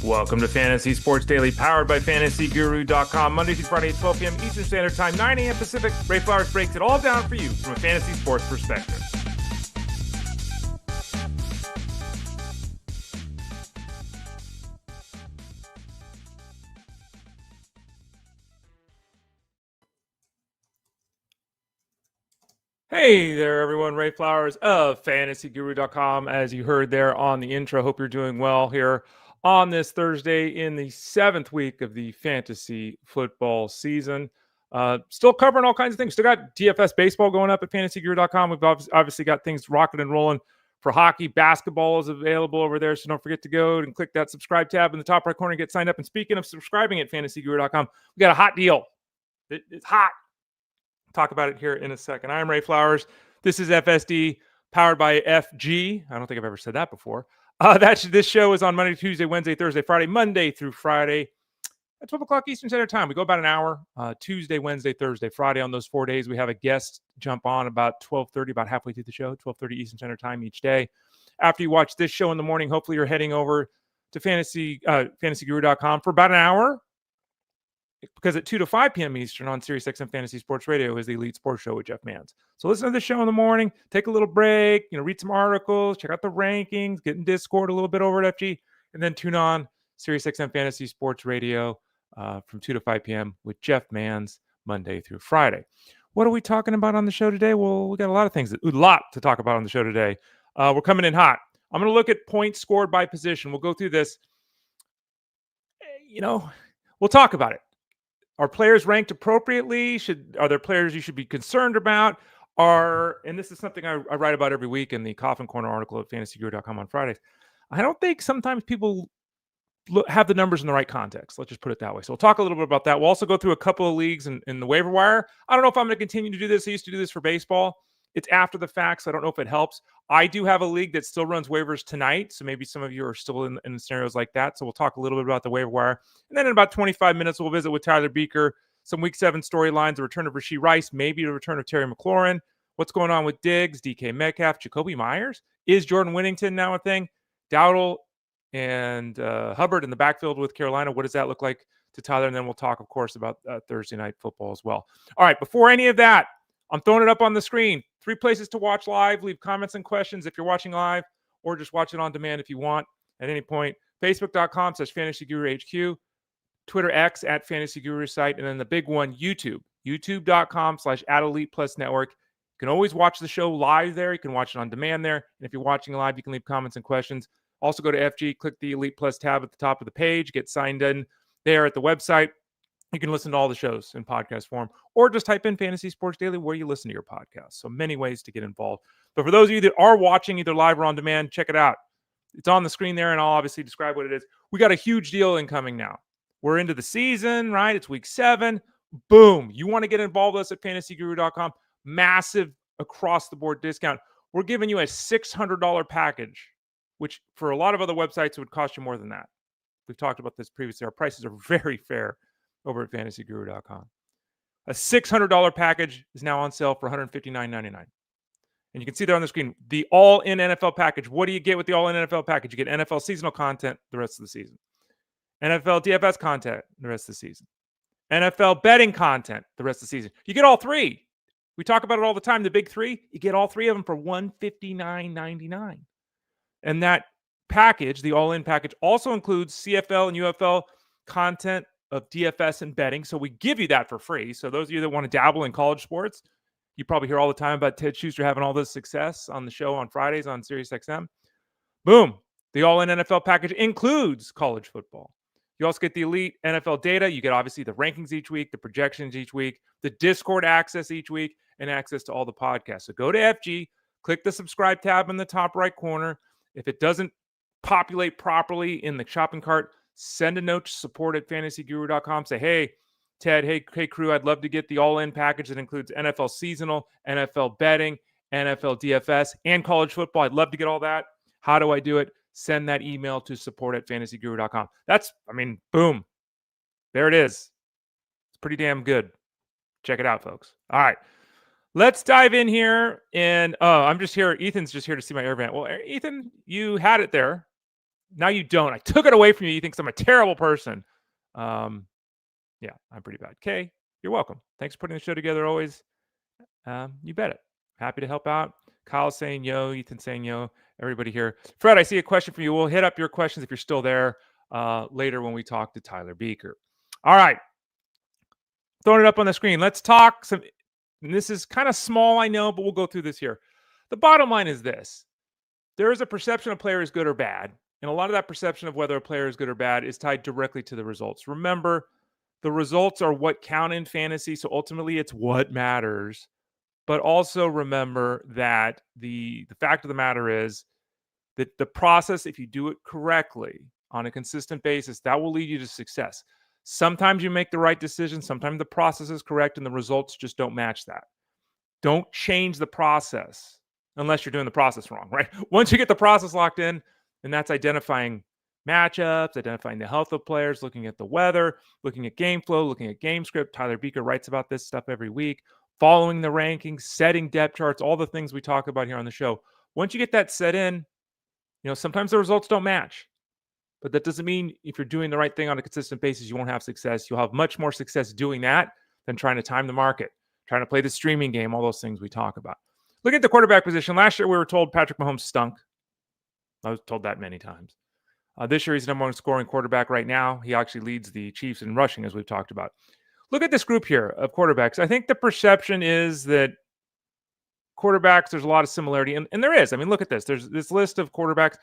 Welcome to Fantasy Sports Daily, powered by FantasyGuru.com. Monday through Friday at 12 p.m. Eastern Standard Time, 9 a.m. Pacific. Ray Flowers breaks it all down for you from a fantasy sports perspective. Hey there, everyone. Ray Flowers of FantasyGuru.com. As you heard there on the intro, hope you're doing well here on this Thursday in the 7th week of the fantasy football season. Still covering all kinds of things. Still got DFS baseball going up at FantasyGuru.com. We've obviously got things rocking and rolling for hockey. Basketball is available over there, so don't forget to go and click that subscribe tab in the top right corner and get signed up. And speaking of subscribing at FantasyGuru.com, we got a hot deal. It's hot. Talk about it here in a second. I'm Ray Flowers. This is FSD, powered by FG. I don't think I've ever said that before. This show is on Monday, Tuesday, Wednesday, Thursday, Friday, Monday through Friday at 12 o'clock Eastern Standard Time. We go about an hour, Tuesday, Wednesday, Thursday, Friday. On those 4 days, we have a guest jump on about 12:30, about halfway through the show, 12:30 Eastern Standard Time each day. After you watch this show in the morning, hopefully you're heading over to FantasyGuru.com for about an hour, because at 2 to 5 p.m. Eastern on SiriusXM Fantasy Sports Radio is the Elite Sports Show with Jeff Mans. So listen to the show in the morning, take a little break, read some articles, check out the rankings, get in Discord a little bit over at FG, and then tune on SiriusXM Fantasy Sports Radio from 2 to 5 p.m. with Jeff Mans Monday through Friday. What are we talking about on the show today? Well, we got a lot of things, a lot to talk about on the show today. We're coming in hot. I'm going to look at points scored by position. We'll go through this. We'll talk about it. Are players ranked appropriately? Are there players you should be concerned about? And this is something I write about every week in the Coffin Corner article at FantasyGuru.com on Fridays. I don't think sometimes people have the numbers in the right context. Let's just put it that way. So we'll talk a little bit about that. We'll also go through a couple of leagues in the waiver wire. I don't know if I'm going to continue to do this. I used to do this for baseball. It's after the fact, so I don't know if it helps. I do have a league that still runs waivers tonight, so maybe some of you are still in scenarios like that. So we'll talk a little bit about the waiver wire. And then in about 25 minutes, we'll visit with Tyler Buecher, some Week 7 storylines, the return of Rashee Rice, maybe the return of Terry McLaurin, what's going on with Diggs, DK Metcalf, Jakobi Meyers. Is Jordan Whittington now a thing? Dowdle and Hubbard in the backfield with Carolina. What does that look like to Tyler? And then we'll talk, of course, about Thursday night football as well. All right, before any of that, I'm throwing it up on the screen. 3 places to watch live. Leave comments and questions if you're watching live, or just watch it on demand if you want at any point. Facebook.com/FantasyGuruHQ, Twitter X at FantasyGuru site, and then the big one, YouTube. YouTube.com/@ElitePlusNetwork. You can always watch the show live there. You can watch it on demand there. And if you're watching live, you can leave comments and questions. Also go to FG, click the Elite Plus tab at the top of the page, get signed in there at the website. You can listen to all the shows in podcast form, or just type in Fantasy Sports Daily where you listen to your podcast. So many ways to get involved. But for those of you that are watching either live or on demand, check it out. It's on the screen there, and I'll obviously describe what it is. We got a huge deal incoming now. We're into the season, right? It's Week 7. Boom. You want to get involved with us at FantasyGuru.com. Massive across-the-board discount. We're giving you a $600 package, which for a lot of other websites would cost you more than that. We've talked about this previously. Our prices are very fair over at FantasyGuru.com. A $600 package is now on sale for $159.99. And you can see there on the screen, the all-in NFL package. What do you get with the all-in NFL package? You get NFL seasonal content the rest of the season. NFL DFS content the rest of the season. NFL betting content the rest of the season. You get all three. We talk about it all the time, the big three. You get all three of them for $159.99. And that package, the all-in package, also includes CFL and UFL content of DFS and betting. So we give you that for free. So those of you that want to dabble in college sports, you probably hear all the time about Ted Schuster having all this success on the show on Fridays on SiriusXM. Boom. The all-in NFL package includes college football. You also get the elite NFL data. You get obviously the rankings each week, the projections each week, the Discord access each week, and access to all the podcasts. So go to FG, click the subscribe tab in the top right corner. If it doesn't populate properly in the shopping cart, send a note to support@fantasyguru.com. Say, hey, Ted, hey, crew, I'd love to get the all-in package that includes NFL seasonal, NFL betting, NFL DFS, and college football. I'd love to get all that. How do I do it? Send that email to support@fantasyguru.com. Boom. There it is. It's pretty damn good. Check it out, folks. All right. Let's dive in here. And I'm just here. Ethan's just here to see my air vent. Well, Ethan, you had it there. Now you don't. I took it away from you. You think I'm a terrible person. Yeah, I'm pretty bad. Okay, you're welcome. Thanks for putting the show together always. You bet it. Happy to help out. Kyle's saying yo. Ethan saying yo. Everybody here. Fred, I see a question for you. We'll hit up your questions if you're still there later when we talk to Tyler Buecher. All right. Throwing it up on the screen. Let's talk some. And this is kind of small, I know, but we'll go through this here. The bottom line is this. There is a perception a player is good or bad. And a lot of that perception of whether a player is good or bad is tied directly to the results. Remember, the results are what count in fantasy. So ultimately, it's what matters. But also remember that the fact of the matter is that the process, if you do it correctly on a consistent basis, that will lead you to success. Sometimes you make the right decision. Sometimes the process is correct and the results just don't match that. Don't change the process unless you're doing the process wrong, right? Once you get the process locked in, and that's identifying matchups, identifying the health of players, looking at the weather, looking at game flow, looking at game script. Tyler Buecher writes about this stuff every week. Following the rankings, setting depth charts, all the things we talk about here on the show. Once you get that set in, sometimes the results don't match. But that doesn't mean if you're doing the right thing on a consistent basis, you won't have success. You'll have much more success doing that than trying to time the market, trying to play the streaming game, all those things we talk about. Look at the quarterback position. Last year, we were told Patrick Mahomes stunk. I was told that many times. This year, he's the number one scoring quarterback right now. He actually leads the Chiefs in rushing, as we've talked about. Look at this group here of quarterbacks. I think the perception is that quarterbacks, there's a lot of similarity. And there is. I mean, look at this. There's this list of quarterbacks.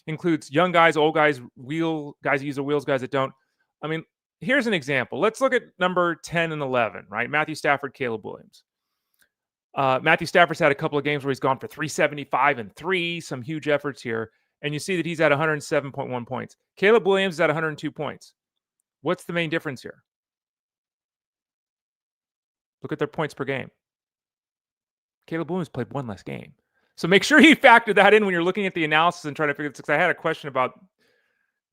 Includes young guys, old guys, guys that use the wheels, guys that don't. I mean, here's an example. Let's look at number 10 and 11, right? Matthew Stafford, Caleb Williams. Matthew Stafford's had a couple of games where he's gone for 375 and 3, some huge efforts here. And you see that he's at 107.1 points. Caleb Williams is at 102 points. What's the main difference here? Look at their points per game. Caleb Williams played one less game. So make sure you factor that in when you're looking at the analysis and trying to figure this. Because I had a question about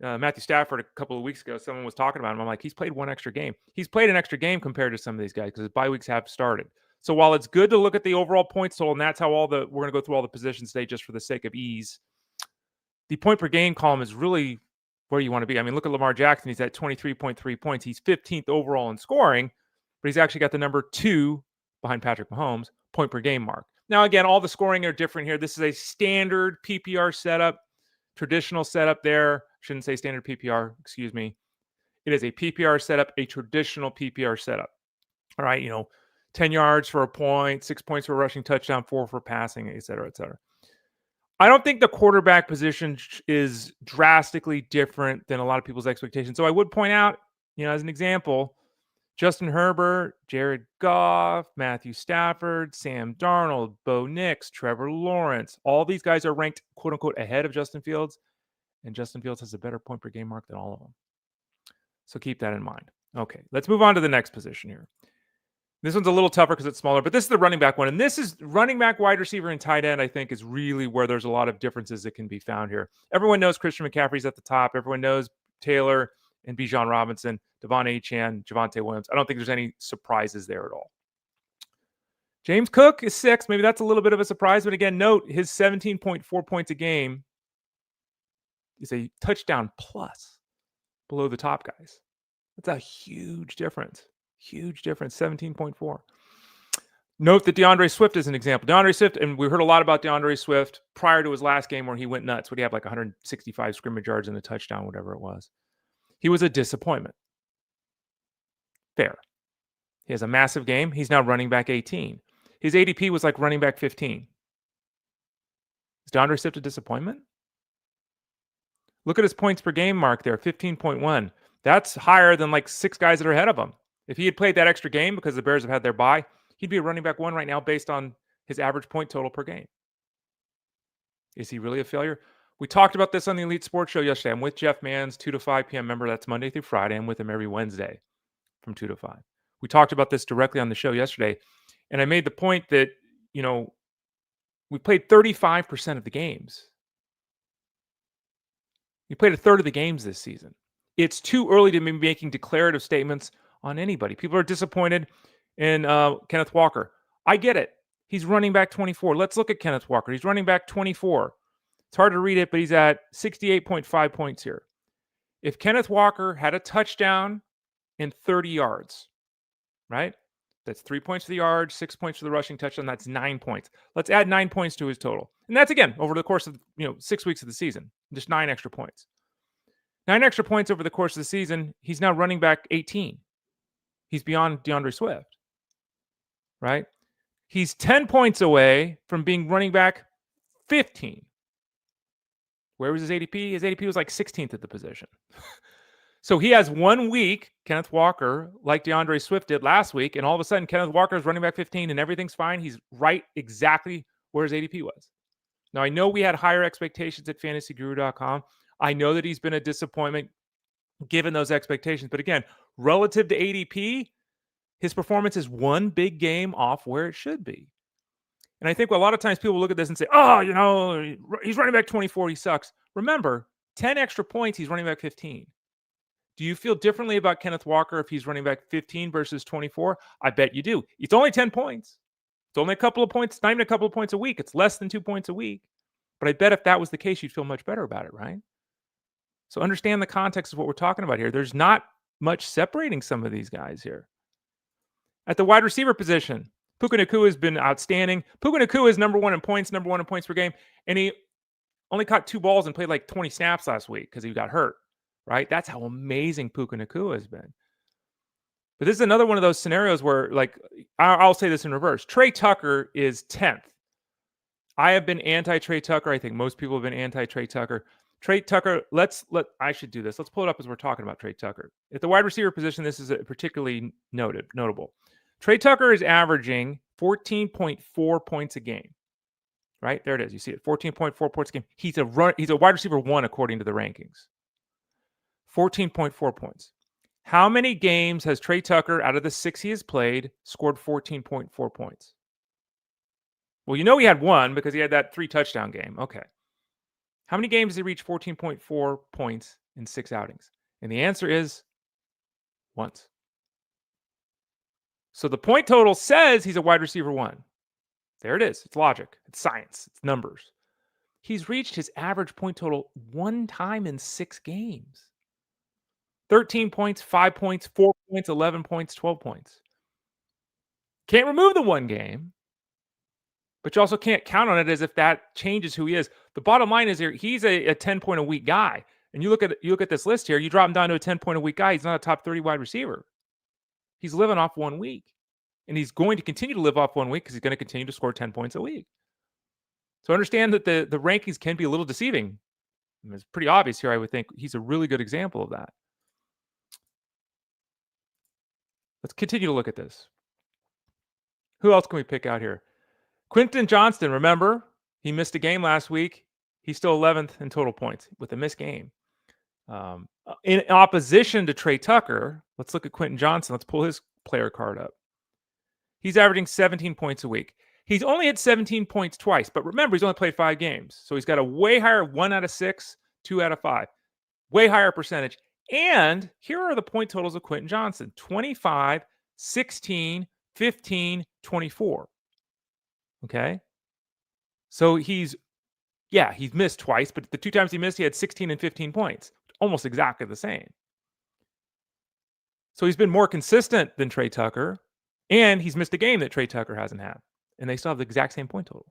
Matthew Stafford a couple of weeks ago. Someone was talking about him. I'm like, he's played one extra game. He's played an extra game compared to some of these guys because his bye weeks have started. So while it's good to look at the overall points total, and that's how we're going to go through all the positions today just for the sake of ease, the point per game column is really where you want to be. I mean, look at Lamar Jackson. He's at 23.3 points. He's 15th overall in scoring, but he's actually got the number 2 behind Patrick Mahomes point per game mark. Now, again, all the scoring are different here. This is a standard PPR setup, traditional setup there. Shouldn't say standard PPR, excuse me. It is a PPR setup, a traditional PPR setup. All right, 10 yards for a point, 6 points for a rushing touchdown, 4 for passing, et cetera, et cetera. I don't think the quarterback position is drastically different than a lot of people's expectations. So I would point out, as an example, Justin Herbert, Jared Goff, Matthew Stafford, Sam Darnold, Bo Nix, Trevor Lawrence. All these guys are ranked, quote unquote, ahead of Justin Fields. And Justin Fields has a better point per game mark than all of them. So keep that in mind. Okay, let's move on to the next position here. This one's a little tougher because it's smaller, but this is the running back one. And this is running back, wide receiver, and tight end, I think, is really where there's a lot of differences that can be found here. Everyone knows Christian McCaffrey's at the top. Everyone knows Taylor and Bijan Robinson, Devon Achane, Javonte Williams. I don't think there's any surprises there at all. James Cook is 6th. Maybe that's a little bit of a surprise. But again, note his 17.4 points a game is a touchdown plus below the top guys. That's a huge difference. Huge difference, 17.4. Note that DeAndre Swift is an example. DeAndre Swift, and we heard a lot about DeAndre Swift prior to his last game where he went nuts. Would he have like 165 scrimmage yards and a touchdown, whatever it was? He was a disappointment. Fair. He has a massive game. He's now running back 18. His ADP was like running back 15. Is DeAndre Swift a disappointment? Look at his points per game mark there, 15.1. That's higher than like 6 guys that are ahead of him. If he had played that extra game because the Bears have had their bye, he'd be a running back 1 right now based on his average point total per game. Is he really a failure? We talked about this on the Elite Sports Show yesterday. I'm with Jeff Manns, 2 to 5 p.m. Remember, that's Monday through Friday. I'm with him every Wednesday from 2 to 5. We talked about this directly on the show yesterday. And I made the point that, we played 35% of the games. We played a third of the games this season. It's too early to be making declarative statements on anybody. People are disappointed in Kenneth Walker. I get it. He's running back 24. Let's look at Kenneth Walker. He's running back 24. It's hard to read it, but he's at 68.5 points here. If Kenneth Walker had a touchdown and 30 yards, right? That's 3 points for the yard, 6 points for the rushing touchdown. That's 9 points. Let's add 9 points to his total. And that's, again, over the course of 6 weeks of the season. Just 9 extra points. 9 extra points over the course of the season. He's now running back 18. He's beyond DeAndre Swift, right? He's 10 points away from being running back 15. Where was his ADP? His ADP was like 16th at the position. So he has 1 week, Kenneth Walker, like DeAndre Swift did last week, and all of a sudden Kenneth Walker is running back 15 and everything's fine. He's right exactly where his ADP was. Now, I know we had higher expectations at fantasyguru.com. I know that he's been a disappointment given those expectations. But again, relative to ADP, his performance is one big game off where it should be. And I think a lot of times people look at this and say, oh, he's running back 24. He sucks. Remember, 10 extra points, he's running back 15. Do you feel differently about Kenneth Walker if he's running back 15 versus 24? I bet you do. It's only 10 points. It's only a couple of points, not even a couple of points a week. It's less than 2 points a week. But I bet if that was the case, you'd feel much better about it, right? So understand the context of what we're talking about here. There's not much separating some of these guys here. At the wide receiver position, Puka Nacua has been outstanding. Puka Nacua is number one in points per game. And he only caught 2 balls and played like 20 snaps last week because he got hurt, right? That's how amazing Puka Nacua has been. But this is another one of those scenarios where, like, I'll say this in reverse. Trey Tucker is 10th. I have been anti-Trey Tucker. I think most people have been anti-Trey Tucker. Trey Tucker, I should do this. Let's pull it up as we're talking about Trey Tucker. At the wide receiver position, this is particularly notable. Trey Tucker is averaging 14.4 points a game. Right? There it is. You see it. 14.4 points a game. He's a wide receiver 1 according to the rankings. 14.4 points. How many games has Trey Tucker, out of the 6 he has played, scored 14.4 points? Well, he had 1 because he had that 3 touchdown game. Okay. How many games has he reached 14.4 points in 6 outings? And the answer is once. So the point total says he's a wide receiver 1. There it is. It's logic. It's science. It's numbers. He's reached his average point total 1 time in 6 games. 13 points, 5 points, 4 points, 11 points, 12 points. Can't remove the 1 game, but you also can't count on it as if that changes who he is. The bottom line is here, he's a 10-point-a-week guy. And you look at this list here, you drop him down to a 10-point-a-week guy. He's not a top 30 wide receiver. He's living off 1 week. And he's going to continue to live off 1 week because he's going to continue to score 10 points a week. So understand that the rankings can be a little deceiving. It's pretty obvious here, I would think. He's a really good example of that. Let's continue to look at this. Who else can we pick out here? Quentin Johnston, remember, he missed a game last week. He's still 11th in total points with a missed game. In opposition to Trey Tucker, let's look at Quentin Johnston. Let's pull his player card up. He's averaging 17 points a week. He's only hit 17 points twice, but remember, he's only played 5 games. So he's got a way higher 1 out of 6, 2 out of 5. Way higher percentage. And here are the point totals of Quentin Johnston. 25, 16, 15, 24. Okay? So he's missed twice, but the 2 times he missed, he had 16 and 15 points. Almost exactly the same. So he's been more consistent than Trey Tucker, and he's missed a game that Trey Tucker hasn't had. And they still have the exact same point total.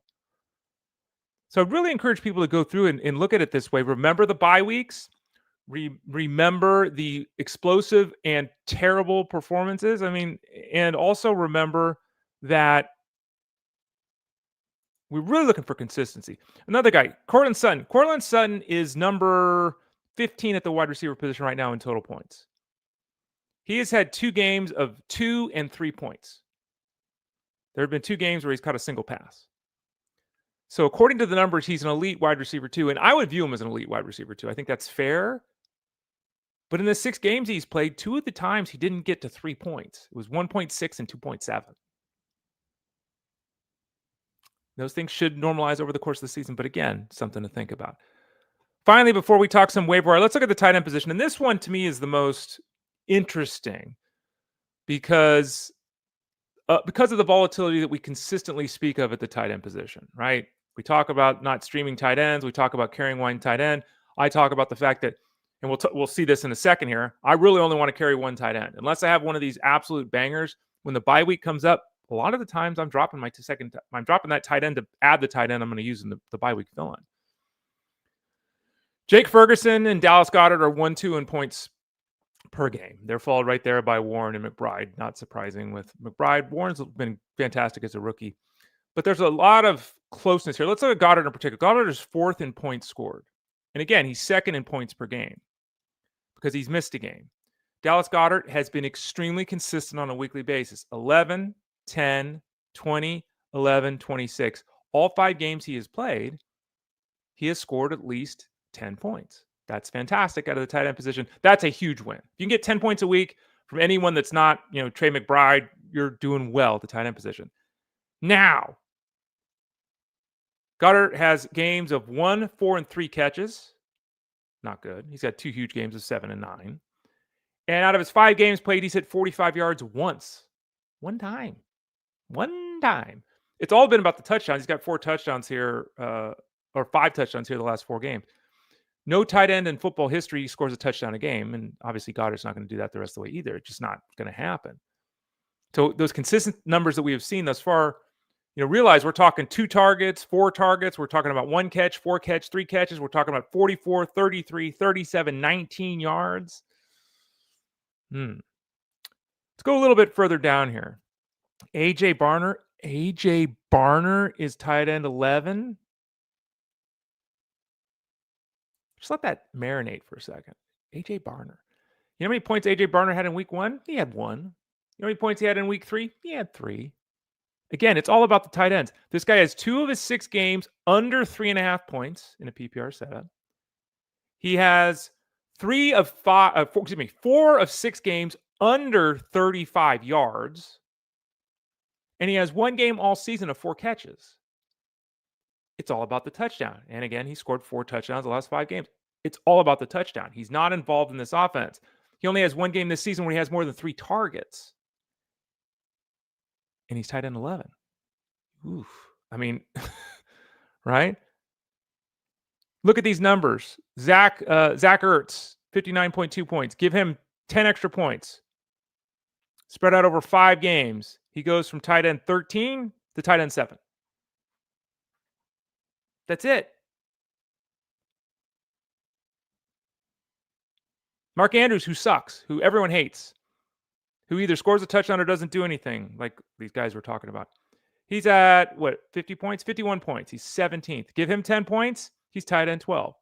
So I really encourage people to go through and look at it this way. Remember the bye weeks. Remember the explosive and terrible performances. And also remember that we're really looking for consistency. Another guy, Courtland Sutton. Courtland Sutton is number 15 at the wide receiver position right now in total points. He has had 2 games of 2 and 3 points. There have been 2 games where he's caught a single pass. So according to the numbers, he's an elite wide receiver 2, and I would view him as an elite wide receiver 2. I think that's fair. But in the 6 games he's played, 2 of the times he didn't get to 3 points. It was 1.6 and 2.7. Those things should normalize over the course of the season, but again, something to think about. Finally, before we talk some waiver wire, let's look at the tight end position. And this one, to me, is the most interesting because because of the volatility that we consistently speak of at the tight end position, right? We talk about not streaming tight ends. We talk about carrying one tight end. I talk about the fact that, and we'll see this in a second here, I really only want to carry one tight end. Unless I have one of these absolute bangers, when the bye week comes up, a lot of the times I'm dropping I'm dropping that tight end to add the tight end I'm going to use in the bye week fill-in. Jake Ferguson and Dallas Goedert are 1-2 in points per game. They're followed right there by Warren and McBride. Not surprising with McBride. Warren's been fantastic as a rookie. But there's a lot of closeness here. Let's look at Goedert in particular. Goedert is 4th in points scored. And again, he's 2nd in points per game because he's missed a game. Dallas Goedert has been extremely consistent on a weekly basis. 11, 10, 20, 11, 26. All 5 games he has played, he has scored at least 10 points. That's fantastic out of the tight end position. That's a huge win. If you can get 10 points a week from anyone that's not, Trey McBride, you're doing well at the tight end position. Now, Goedert has games of 1, 4, and 3 catches. Not good. He's got 2 huge games of 7 and 9. And out of his 5 games played, he's hit 45 yards once. One time. It's all been about the touchdowns. He's got 4 touchdowns here, or 5 touchdowns here the last 4 games. No tight end in football history scores a touchdown a game, and obviously Goddard's not going to do that the rest of the way either. It's just not going to happen. So those consistent numbers that we have seen thus far, realize we're talking 2 targets, 4 targets. We're talking about 1 catch, 4 catch, 3 catches. We're talking about 44, 33, 37, 19 yards. Let's go a little bit further down here. AJ Barner is tight end 11. Just let that marinate for a second. AJ Barner. You know how many points AJ Barner had in week 1? He had 1. You know how many points he had in week 3? He had 3. Again, it's all about the tight ends. This guy has 2 of his 6 games under 3.5 points in a PPR setup. He has 4 of 6 games under 35 yards. And he has 1 game all season of 4 catches. It's all about the touchdown. And again, he scored 4 touchdowns the last 5 games. It's all about the touchdown. He's not involved in this offense. He only has 1 game this season where he has more than 3 targets. And he's tight end 11. Oof. I mean, right? Look at these numbers. Zach Ertz, 59.2 points. Give him 10 extra points. Spread out over 5 games. He goes from tight end 13 to tight end 7. That's it. Mark Andrews, who sucks, who everyone hates, who either scores a touchdown or doesn't do anything, like these guys we're talking about. He's at, 50 points? 51 points. He's 17th. Give him 10 points. He's tight end 12.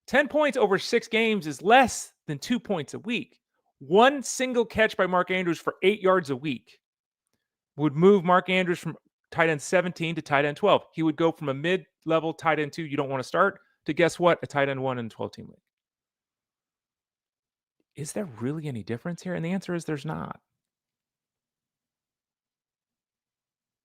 10 points over 6 games is less than 2 points a week. 1 single catch by Mark Andrews for 8 yards a week would move Mark Andrews from tight end 17 to tight end 12. He would go from a mid-level tight end 2 you don't want to start to, guess what, a tight end 1 in a 12-team league. Is there really any difference here? And the answer is there's not.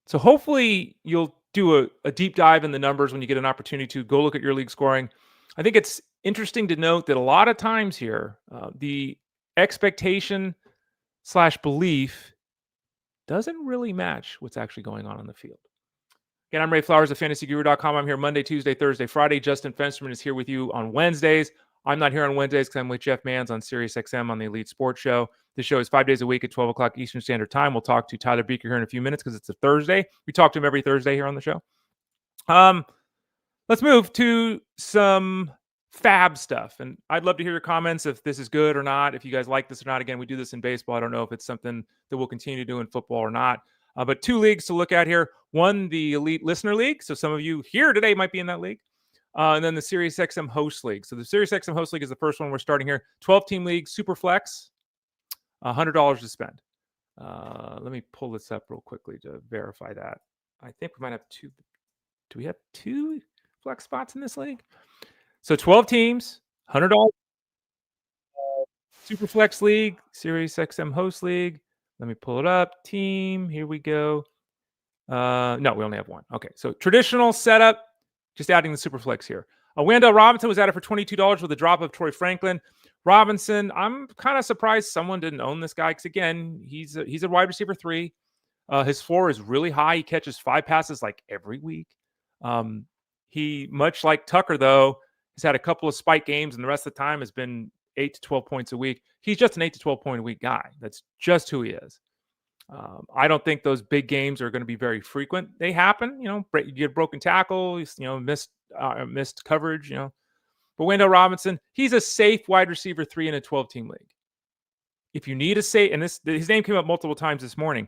So hopefully you'll do a deep dive in the numbers when you get an opportunity to go look at your league scoring. I think it's interesting to note that a lot of times here, the expectation/belief doesn't really match what's actually going on the field. Again, I'm Ray Flowers of FantasyGuru.com. I'm here Monday, Tuesday, Thursday, Friday. Justin Fensterman is here with you on Wednesdays. I'm not here on Wednesdays because I'm with Jeff Manns on SiriusXM on the Elite Sports Show. This show is 5 days a week at 12 o'clock Eastern Standard Time. We'll talk to Tyler Beaker here in a few minutes because it's a Thursday. We talk to him every Thursday here on the show. Let's move to some FAAB stuff. And I'd love to hear your comments if this is good or not, if you guys like this or not. Again, we do this in baseball. I don't know if it's something that we'll continue to do in football or not. But 2 leagues to look at here. One, the Elite Listener League. So some of you here today might be in that league. And then the SiriusXM Host League. So the SiriusXM Host League is the first one we're starting here. 12-team league, super flex, $100 to spend. Let me pull this up real quickly to verify that. I think we might have 2. Do we have 2 flex spots in this league? So 12 teams, $100. Super flex league, SiriusXM Host League. Let me pull it up. Team, here we go. No, we only have 1. Okay, so traditional setup. Just adding the super flex here. Wendell Robinson was added for $22 with a drop of Troy Franklin. Robinson, I'm kind of surprised someone didn't own this guy because, again, he's a wide receiver 3. His floor is really high. He catches 5 passes like every week. He, much like Tucker, though, has had a couple of spike games, and the rest of the time has been 8 to 12 points a week. He's just an 8 to 12 point a week guy. That's just who he is. I don't think those big games are going to be very frequent. They happen, you get a broken tackle, missed coverage, But Wendell Robinson, he's a safe wide receiver 3 in a 12-team league. If you need a safe, and his name came up multiple times this morning,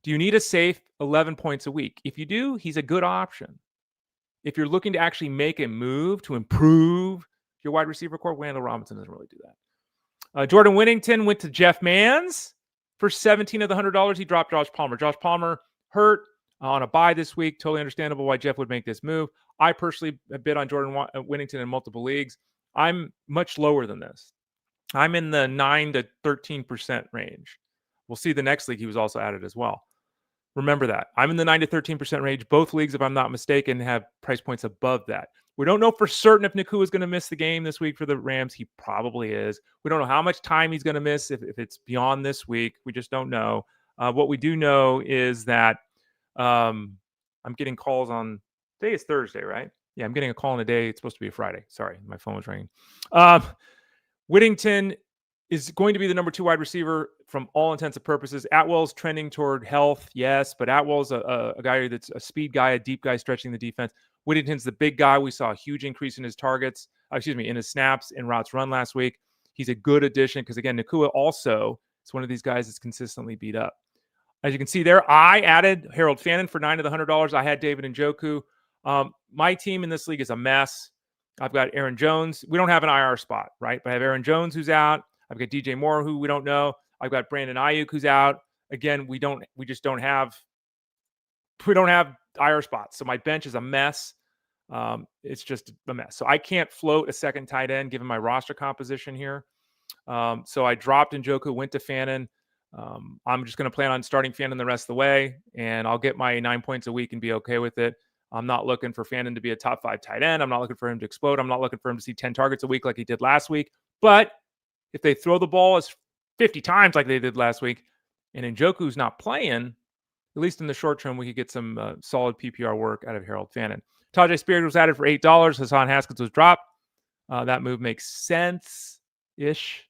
do you need a safe 11 points a week? If you do, he's a good option. If you're looking to actually make a move to improve your wide receiver core, Wendell Robinson doesn't really do that. Jordan Whittington went to Jeff Manns for 17 of the $100. He dropped Josh Palmer. Josh Palmer hurt on a bye this week. Totally understandable why Jeff would make this move. I personally bid on Jordan Whittington in multiple leagues. I'm much lower than this. I'm in the 9 to 13% range. We'll see the next league he was also added as well. Remember that. I'm in the 9 to 13% range. Both leagues, if I'm not mistaken, have price points above that. We don't know for certain if Nakua is going to miss the game this week for the Rams. He probably is. We don't know how much time he's going to miss if it's beyond this week. We just don't know. What we do know is that I'm getting calls on – today is Thursday, right? Yeah, I'm getting a call in a day. It's supposed to be a Friday. Sorry, my phone was ringing. Whittington is going to be the number 2 wide receiver from all intents and purposes. Atwell's trending toward health, yes, but Atwell's a guy that's a speed guy, a deep guy stretching the defense. Whittington's the big guy. We saw a huge increase in his targets, in his snaps and routes run last week. He's a good addition because, again, Nakua also is one of these guys that's consistently beat up. As you can see there, I added Harold Fannin for 9 of the $100. I had David Njoku. My team in this league is a mess. I've got Aaron Jones. We don't have an IR spot, right? But I have Aaron Jones who's out. I've got DJ Moore who we don't know. I've got Brandon Ayuk who's out. Again, we don't have IR spots. So my bench is a mess. It's just a mess. So I can't float a second tight end given my roster composition here. So I dropped Njoku, went to Fannin. I'm just going to plan on starting Fannin the rest of the way, and I'll get my 9 points a week and be okay with it. I'm not looking for Fannin to be a top 5 tight end. I'm not looking for him to explode. I'm not looking for him to see 10 targets a week like he did last week. But if they throw the ball as 50 times like they did last week, and Njoku's not playing, at least in the short term, we could get some solid PPR work out of Harold Fannin. Tajay Spears was added for $8. Hassan Haskins was dropped. That move makes sense-ish.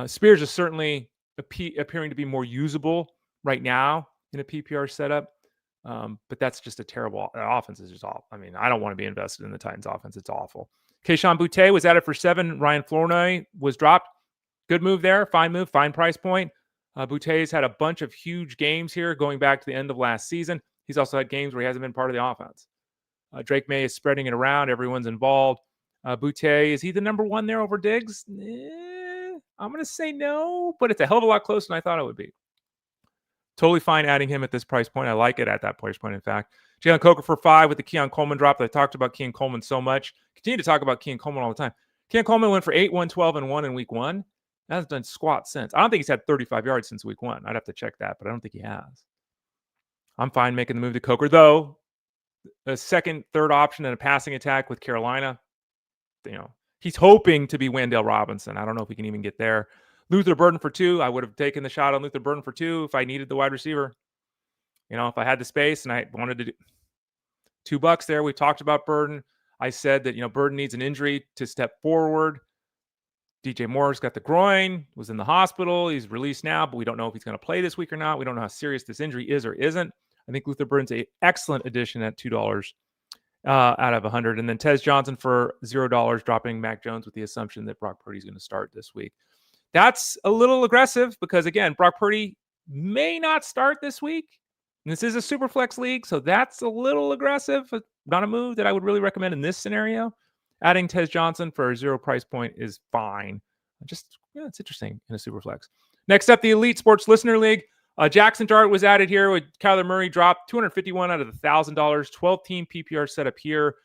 Spears is certainly appearing to be more usable right now in a PPR setup. But that's just a terrible offense. Is just awful. I mean, I don't want to be invested in the Titans offense. It's awful. Kayshon Boutte was added for 7. Ryan Flournoy was dropped. Good move there. Fine move. Fine price point. Boutte's had a bunch of huge games here going back to the end of last season. He's also had games where he hasn't been part of the offense. Drake May is spreading it around. Everyone's involved. Boutte, is he the number 1 there over Diggs? I'm going to say no, but it's a hell of a lot closer than I thought it would be. Totally fine adding him at this price point. I like it at that price point, in fact. Jalen Coker for 5 with the Keon Coleman drop. I talked about Keon Coleman so much. Continue to talk about Keon Coleman all the time. Keon Coleman went for 8, 112, and 1 in week 1. That hasn't done squat since. I don't think he's had 35 yards since week 1. I'd have to check that, but I don't think he has. I'm fine making the move to Coker, though. A second, third option in a passing attack with Carolina. He's hoping to be Wendell Robinson. I don't know if we can even get there. Luther Burden for 2. I would have taken the shot on Luther Burden for 2 if I needed the wide receiver. If I had the space and I wanted to do $2 there. We talked about Burden. I said that, Burden needs an injury to step forward. DJ Moore's got the groin, was in the hospital. He's released now, but we don't know if he's going to play this week or not. We don't know how serious this injury is or isn't. I think Luther Burden's an excellent addition at $2 out of 100. And then Tez Johnson for $0, dropping Mac Jones with the assumption that Brock Purdy's going to start this week. That's a little aggressive because, again, Brock Purdy may not start this week. And this is a super flex league, so that's a little aggressive. Not a move that I would really recommend in this scenario. Adding Tez Johnson for a 0 price point is fine. It's interesting in a super flex. Next up, the Elite Sports Listener League. Jackson Dart was added here with Kyler Murray dropped $251 out of the $1,000. 12-team PPR setup here.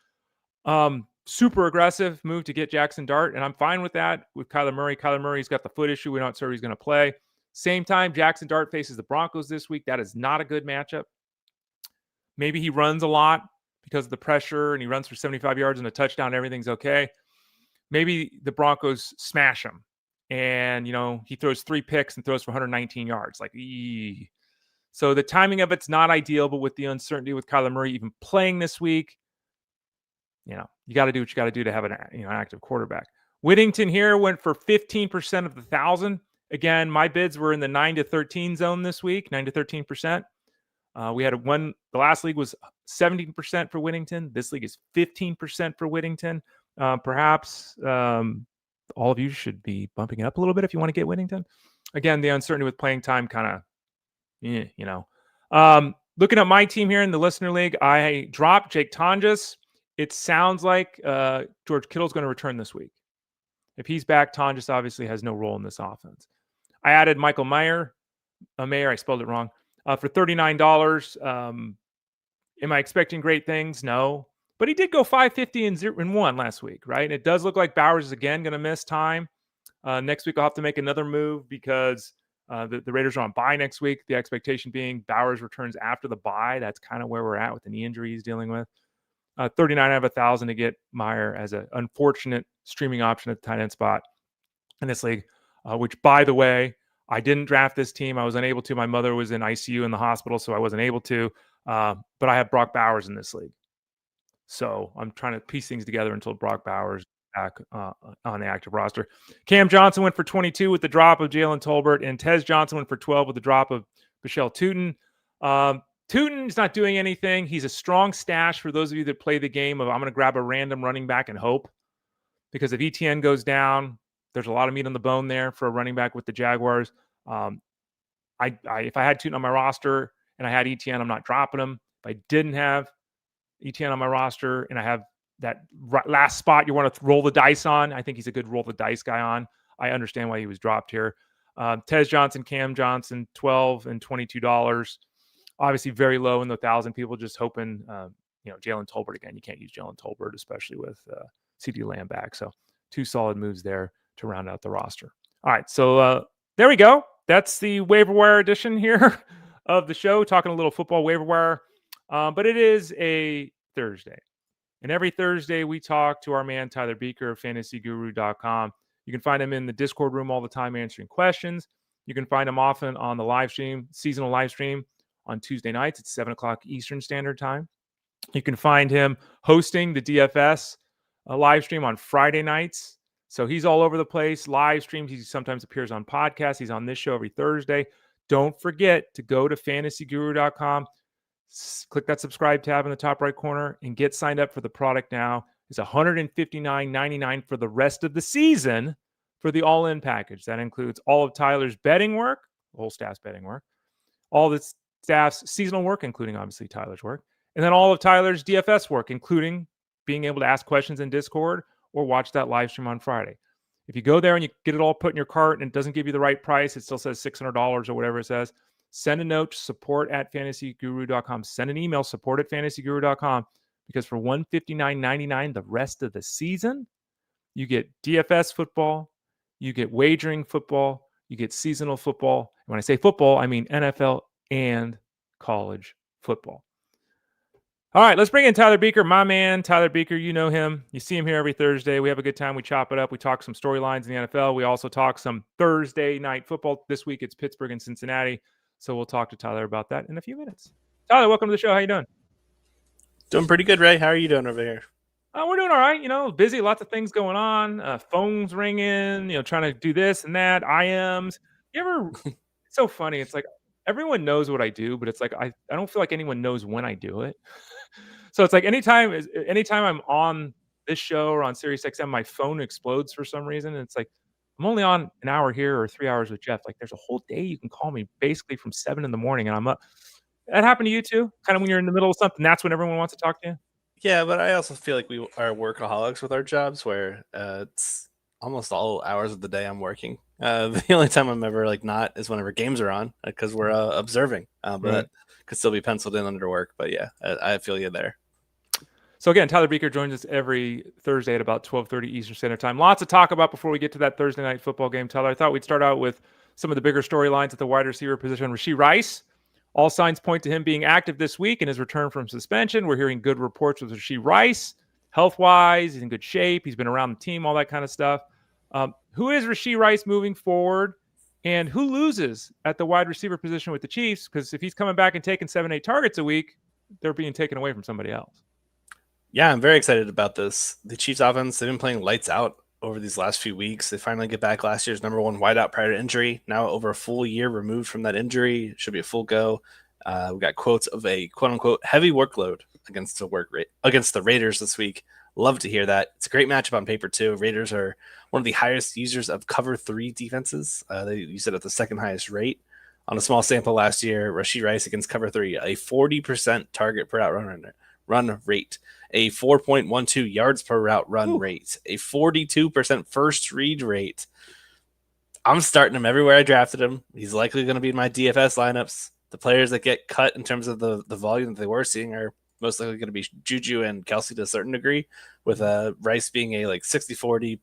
Super aggressive move to get Jackson Dart, and I'm fine with that with Kyler Murray. Kyler Murray's got the foot issue. We're not sure he's going to play. Same time, Jackson Dart faces the Broncos this week. That is not a good matchup. Maybe he runs a lot because of the pressure, and he runs for 75 yards and a touchdown. Everything's okay. Maybe the Broncos smash him, and he throws 3 picks and throws for 119 yards. So the timing of it's not ideal, but with the uncertainty with Kyler Murray even playing this week, you got to do what you got to do to have an active quarterback. Whittington here went for 15% of the 1,000. Again, my bids were in the 9 to 13 zone this week, 9 to 13%. We had the last league was 17% for Whittington. This league is 15% for Whittington. Perhaps all of you should be bumping it up a little bit if you want to get Whittington. Again, the uncertainty with playing time kind of, looking at my team here in the listener league, I dropped Jake Tonjes. It sounds like George Kittle's going to return this week. If he's back, Tonjes obviously has no role in this offense. I added Michael Meyer. I spelled it wrong. For $39. Am I expecting great things? No. But he did go 550 and 1 last week, right? And it does look like Bowers is again going to miss time. Next week, I'll have to make another move because the Raiders are on bye next week. The expectation being Bowers returns after the bye. That's kind of where we're at with the knee injury he's dealing with. 39 out of 1,000 to get Meyer as an unfortunate streaming option at the tight end spot in this league, which, by the way, I didn't draft this team. I was unable to. My mother was in ICU in the hospital, so I wasn't able to. But I have Brock Bowers in this league. So I'm trying to piece things together until Brock Bowers is back on the active roster. Cam Johnson went for 22 with the drop of Jalen Tolbert, and Tez Johnson went for 12 with the drop of Michelle Tootin. Tootin's not doing anything. He's a strong stash for those of you that play the game of I'm going to grab a random running back and hope. Because if ETN goes down, there's a lot of meat on the bone there for a running back with the Jaguars. If I had Tootin on my roster and I had ETN, I'm not dropping him. If I didn't have ETN on my roster and I have that last spot you want to roll the dice on, I think he's a good roll the dice guy on. I understand why he was dropped here. Tez Johnson, Cam Johnson, $12 and $22. Obviously very low in the 1,000 people just hoping, Jalen Tolbert again. You can't use Jalen Tolbert, especially with CeeDee Lamb back. So 2 solid moves there to round out the roster. All right. So there we go. That's the waiver wire edition here of the show, talking a little football waiver wire. But it is a Thursday. And every Thursday we talk to our man, Tyler Beaker of fantasyguru.com. You can find him in the Discord room all the time answering questions. You can find him often on the live stream, seasonal live stream on Tuesday nights at 7 o'clock Eastern Standard Time. You can find him hosting the DFS live stream on Friday nights. So he's all over the place. Live streams. He sometimes appears on podcasts. He's on this show every Thursday. Don't forget to go to fantasyguru.com. Click that subscribe tab in the top right corner and get signed up for the product now. It's $159.99 for the rest of the season for the all-in package. That includes all of Tyler's betting work, the whole staff's betting work, all the staff's seasonal work, including obviously Tyler's work, and then all of Tyler's DFS work, including being able to ask questions in Discord or watch that live stream on Friday. If you go there and you get it all put in your cart and it doesn't give you the right price, it still says $600 or whatever it says, send a note to support@fantasyguru.com. Send an email, support@fantasyguru.com, because for $159.99 the rest of the season, you get DFS football, you get wagering football, you get seasonal football. And when I say football, I mean NFL and college football. All right, let's bring in Tyler Beaker, my man. Tyler Beaker, you know him. You see him here every Thursday. We have a good time. We chop it up. We talk some storylines in the NFL. We also talk some Thursday night football. This week it's Pittsburgh and Cincinnati. So we'll talk to Tyler about that in a few minutes. Tyler, welcome to the show. How you doing? Doing pretty good, Ray. How are you doing over here? We're doing all right. Busy, lots of things going on. Phones ringing, trying to do this and that. IMs. It's so funny. It's like everyone knows what I do, but it's like I don't feel like anyone knows when I do it. So it's like anytime I'm on this show or on SiriusXM, my phone explodes for some reason. And it's like I'm only on an hour here or 3 hours with Jeff. Like there's a whole day you can call me basically from 7 a.m. and I'm up. That happened to you too? Kind of when you're in the middle of something, that's when everyone wants to talk to you? Yeah, but I also feel like we are workaholics with our jobs where it's almost all hours of the day I'm working. The only time I'm ever not is whenever games are on because we're observing. But that could still be penciled in under work. But yeah, I feel you there. So again, Tyler Beaker joins us every Thursday at about 12:30 Eastern Standard Time. Lots to talk about before we get to that Thursday night football game. Tyler, I thought we'd start out with some of the bigger storylines at the wide receiver position. Rashee Rice, all signs point to him being active this week in his return from suspension. We're hearing good reports with Rashee Rice. Health-wise, he's in good shape. He's been around the team, all that kind of stuff. Who is Rashee Rice moving forward? And who loses at the wide receiver position with the Chiefs? Because if he's coming back and taking 7-8 targets a week, they're being taken away from somebody else. Yeah, I'm very excited about this. The Chiefs offense, they've been playing lights out over these last few weeks. They finally get back last year's number one wideout prior to injury. Now over a full year removed from that injury. Should be a full go. We got quotes of a quote unquote heavy workload against the Raiders this week. Love to hear that. It's a great matchup on paper too. Raiders are one of the highest users of cover 3 defenses. They use it at the second highest rate. On a small sample last year, Rashee Rice against cover 3, a 40% target per out run rate, a 4.12 yards per route run rate, a 42% first read rate. I'm starting him everywhere I drafted him. He's likely going to be in my DFS lineups. The players that get cut in terms of the volume that they were seeing are most likely going to be Juju and Kelsey to a certain degree, with Rice being a 60-40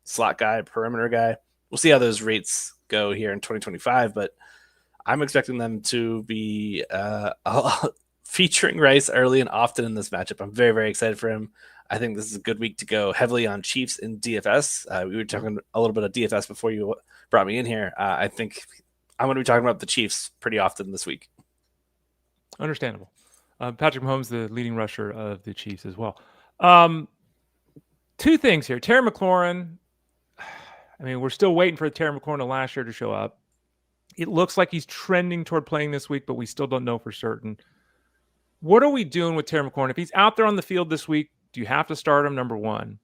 slot guy, perimeter guy. We'll see how those rates go here in 2025, but I'm expecting them to be featuring Rice early and often in this matchup. I'm very, very excited for him. I think this is a good week to go heavily on Chiefs in DFS. We were talking a little bit of DFS before you brought me in here. I think I'm going to be talking about the Chiefs pretty often this week. Understandable. Patrick Mahomes, the leading rusher of the Chiefs as well. Two things here. Terry McLaurin, I mean, we're still waiting for Terry McLaurin of last year to show up. It looks like he's trending toward playing this week, but we still don't know for certain. What are we doing with Terry McLaurin? If he's out there on the field this week, do you have to start him, number one?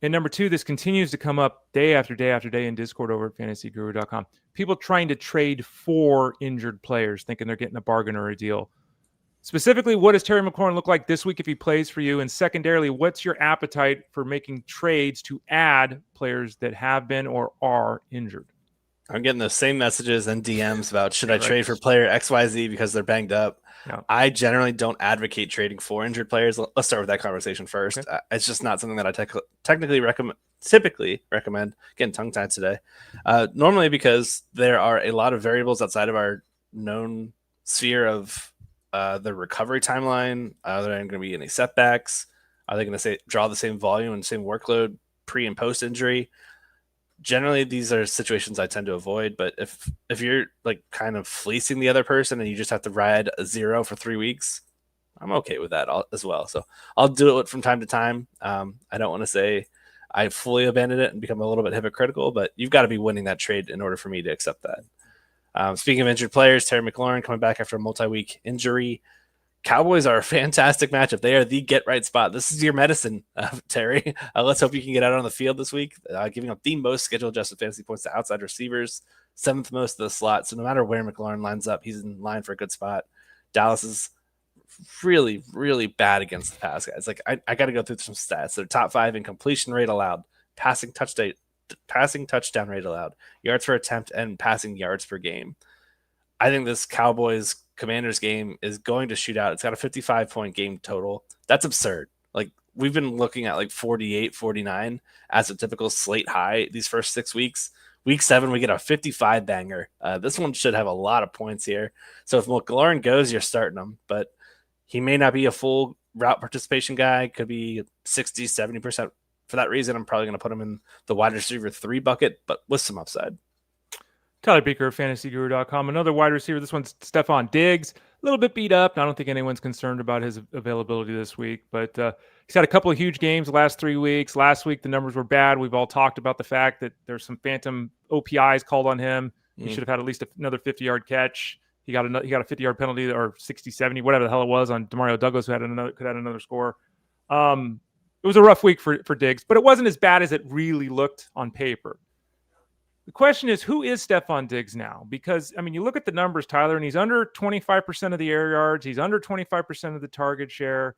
And number two, this continues to come up day after day after day in Discord over at fantasyguru.com. People trying to trade for injured players, thinking they're getting a bargain or a deal. Specifically, what does Terry McLaurin look like this week if he plays for you? And secondarily, what's your appetite for making trades to add players that have been or are injured? I'm getting the same messages and DMs about should I trade for player XYZ because they're banged up. No. I generally don't advocate trading for injured players. Let's start with that conversation first. Okay. It's just not something that I typically recommend. Getting tongue-tied today. Normally because there are a lot of variables outside of our known sphere of the recovery timeline. Are there going to be any setbacks? Are they going to draw the same volume and same workload pre and post injury? Generally, these are situations I tend to avoid. But if you're kind of fleecing the other person and you just have to ride a 0 for 3 weeks, I'm okay with that as well. So I'll do it from time to time. I don't want to say I fully abandon it and become a little bit hypocritical, but you've got to be winning that trade in order for me to accept that. Speaking of injured players, Terry McLaurin coming back after a multi-week injury. Cowboys are a fantastic matchup. They are the get-right spot. This is your medicine, Terry. Let's hope you can get out on the field this week, giving up the most schedule-adjusted fantasy points to outside receivers, 7th most of the slot. So no matter where McLaurin lines up, he's in line for a good spot. Dallas is really, really bad against the pass guys. I got to go through some stats. They're top 5 in completion rate allowed, passing touchdown rate allowed, yards per attempt, and passing yards per game. I think this Commanders game is going to shoot out. It's got a 55-point game total. That's absurd. We've been looking at 48, 49 as a typical slate high these first 6 weeks. Week 7, we get a 55 banger. This one should have a lot of points here. So if McLaurin goes, you're starting him, but he may not be a full route participation guy. Could be 60, 70%. For that reason, I'm probably going to put him in the wide receiver 3 bucket, but with some upside. Tyler Beaker of fantasyguru.com. Another wide receiver. This one's Stefon Diggs. A little bit beat up. I don't think anyone's concerned about his availability this week, but he's had a couple of huge games the last 3 weeks. Last week, the numbers were bad. We've all talked about the fact that there's some phantom OPIs called on him. He should have had at least another 50-yard catch. He got a 50-yard penalty or 60, 70, whatever the hell it was on Demario Douglas, who could have another score. It was a rough week for Diggs, but it wasn't as bad as it really looked on paper. The question is, who is Stefon Diggs now? Because, you look at the numbers, Tyler, and he's under 25% of the air yards. He's under 25% of the target share.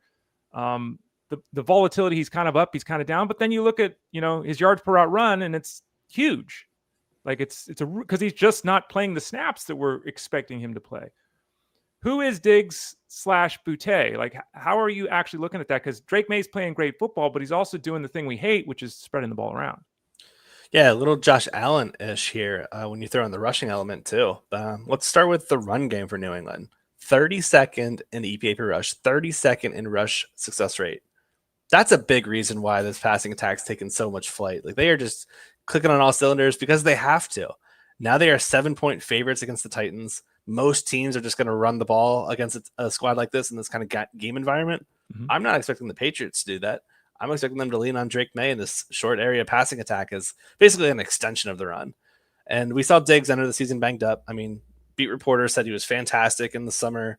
The volatility, he's kind of up, he's kind of down. But then you look at, his yards per route run, and it's huge. Because he's just not playing the snaps that we're expecting him to play. Who is Diggs / Buecher? How are you actually looking at that? Because Drake May's playing great football, but he's also doing the thing we hate, which is spreading the ball around. Yeah, a little Josh Allen-ish here when you throw in the rushing element too. Let's start with the run game for New England. 32nd in EPA per rush, 32nd in rush success rate. That's a big reason why this passing attack's taken so much flight. They are just clicking on all cylinders because they have to. Now they are 7-point favorites against the Titans. Most teams are just going to run the ball against a squad like this in this kind of game environment. Mm-hmm. I'm not expecting the Patriots to do that. I'm expecting them to lean on Drake May in this short area passing attack as basically an extension of the run. And we saw Diggs enter the season banged up. I mean, beat reporters said he was fantastic in the summer.